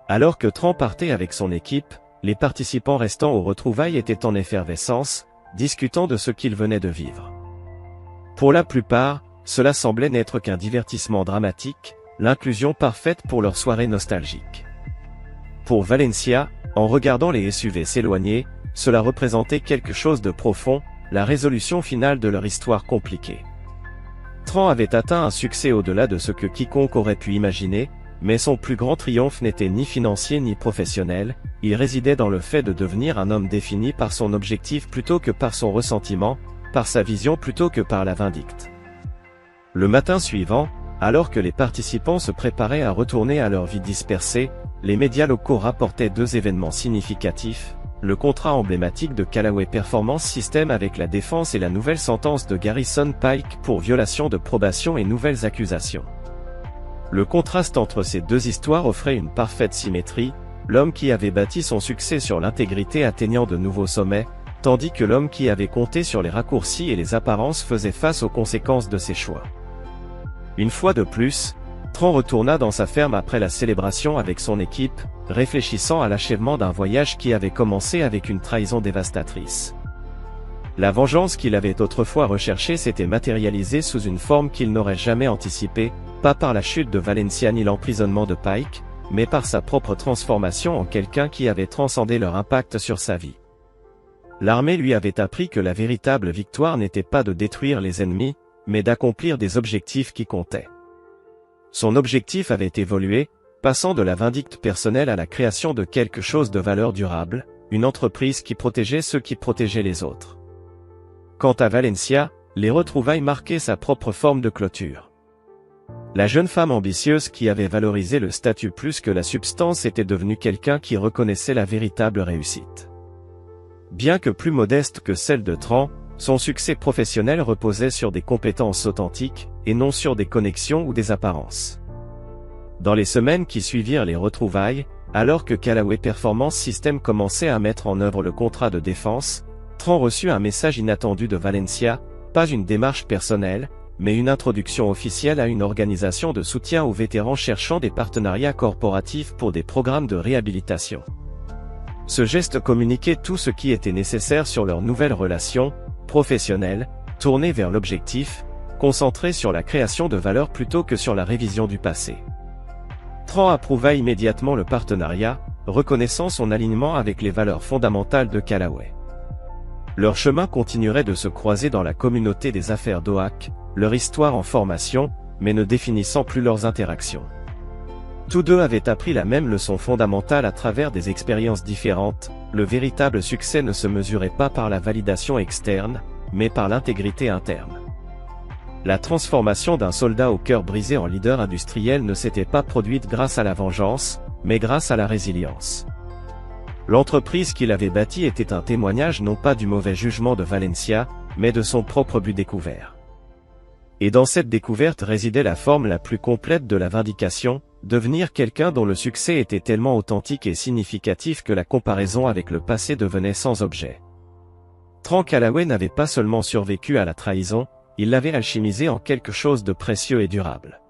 Alors que Tran partait avec son équipe, les participants restants aux retrouvailles étaient en effervescence, discutant de ce qu'ils venaient de vivre. Pour la plupart, cela semblait n'être qu'un divertissement dramatique, l'inclusion parfaite pour leur soirée nostalgique. Pour Valencia, en regardant les SUV s'éloigner, cela représentait quelque chose de profond, la résolution finale de leur histoire compliquée. Tran avait atteint un succès au-delà de ce que quiconque aurait pu imaginer, mais son plus grand triomphe n'était ni financier ni professionnel, il résidait dans le fait de devenir un homme défini par son objectif plutôt que par son ressentiment, par sa vision plutôt que par la vindicte. Le matin suivant, alors que les participants se préparaient à retourner à leur vie dispersée, les médias locaux rapportaient deux événements significatifs, le contrat emblématique de Callaway Performance System avec la défense et la nouvelle sentence de Garrison Pike pour violation de probation et nouvelles accusations. Le contraste entre ces deux histoires offrait une parfaite symétrie, l'homme qui avait bâti son succès sur l'intégrité atteignant de nouveaux sommets, tandis que l'homme qui avait compté sur les raccourcis et les apparences faisait face aux conséquences de ses choix. Une fois de plus, Tran retourna dans sa ferme après la célébration avec son équipe, réfléchissant à l'achèvement d'un voyage qui avait commencé avec une trahison dévastatrice. La vengeance qu'il avait autrefois recherchée s'était matérialisée sous une forme qu'il n'aurait jamais anticipée, pas par la chute de Valencia ni l'emprisonnement de Pike, mais par sa propre transformation en quelqu'un qui avait transcendé leur impact sur sa vie. L'armée lui avait appris que la véritable victoire n'était pas de détruire les ennemis, mais d'accomplir des objectifs qui comptaient. Son objectif avait évolué, passant de la vindicte personnelle à la création de quelque chose de valeur durable, une entreprise qui protégeait ceux qui protégeaient les autres. Quant à Valencia, les retrouvailles marquaient sa propre forme de clôture. La jeune femme ambitieuse qui avait valorisé le statut plus que la substance était devenue quelqu'un qui reconnaissait la véritable réussite. Bien que plus modeste que celle de Tran, son succès professionnel reposait sur des compétences authentiques, et non sur des connexions ou des apparences. Dans les semaines qui suivirent les retrouvailles, alors que Callaway Performance System commençait à mettre en œuvre le contrat de défense, Tran reçut un message inattendu de Valencia, pas une démarche personnelle, mais une introduction officielle à une organisation de soutien aux vétérans cherchant des partenariats corporatifs pour des programmes de réhabilitation. Ce geste communiquait tout ce qui était nécessaire sur leur nouvelle relation, professionnelle, tournée vers l'objectif, concentrée sur la création de valeur plutôt que sur la révision du passé. Tran approuva immédiatement le partenariat, reconnaissant son alignement avec les valeurs fondamentales de Callaway. Leur chemin continuerait de se croiser dans la communauté des affaires d'Oak, leur histoire en formation, mais ne définissant plus leurs interactions. Tous deux avaient appris la même leçon fondamentale à travers des expériences différentes, le véritable succès ne se mesurait pas par la validation externe, mais par l'intégrité interne. La transformation d'un soldat au cœur brisé en leader industriel ne s'était pas produite grâce à la vengeance, mais grâce à la résilience. L'entreprise qu'il avait bâtie était un témoignage non pas du mauvais jugement de Valencia, mais de son propre but découvert. Et dans cette découverte résidait la forme la plus complète de la vindication, devenir quelqu'un dont le succès était tellement authentique et significatif que la comparaison avec le passé devenait sans objet. Tran Callaway n'avait pas seulement survécu à la trahison, il l'avait alchimisé en quelque chose de précieux et durable.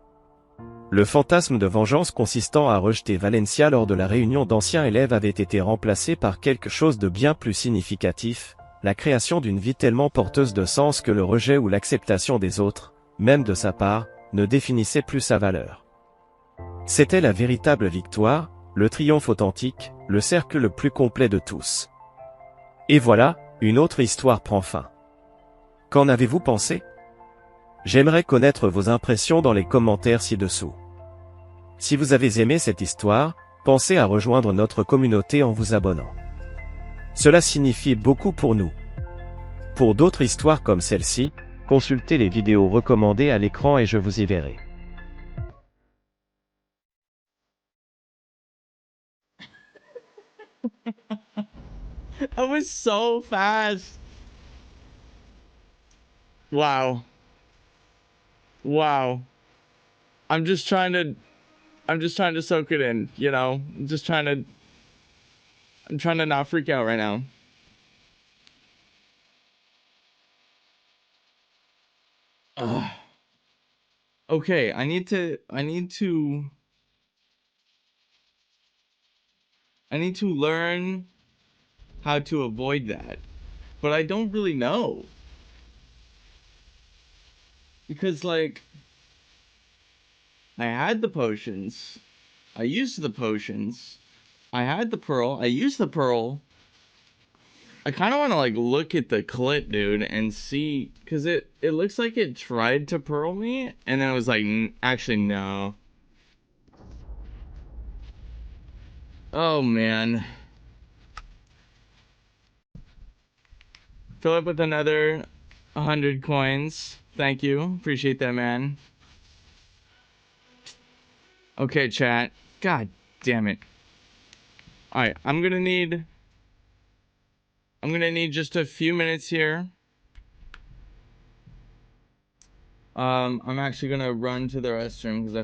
Le fantasme de vengeance consistant à rejeter Valencia lors de la réunion d'anciens élèves avait été remplacé par quelque chose de bien plus significatif, la création d'une vie tellement porteuse de sens que le rejet ou l'acceptation des autres, même de sa part, ne définissait plus sa valeur. C'était la véritable victoire, le triomphe authentique, le cercle le plus complet de tous. Et voilà, une autre histoire prend fin. Qu'en avez-vous pensé? J'aimerais connaître vos impressions dans les commentaires ci-dessous. Si vous avez aimé cette histoire, pensez à rejoindre notre communauté en vous abonnant. Cela signifie beaucoup pour nous. Pour d'autres histoires comme celle-ci, consultez les vidéos recommandées à l'écran et je vous y verrai. That was so fast. Wow. Wow. I'm just trying to soak it in, you know? I'm trying to not freak out right now. Ugh. Okay, I need to learn how to avoid that. But I don't really know. Because like I had the potions. I used the potions. I had the pearl. I used the pearl. I kind of want to like look at the clip, dude, and see, cause it looks like it tried to pearl me, and then it was like, actually no. Oh man. Fill up with another 100 coins. Thank you. Appreciate that, man. Okay, chat. God damn it. Alright, I'm gonna need just a few minutes here. I'm actually gonna run to the restroom because I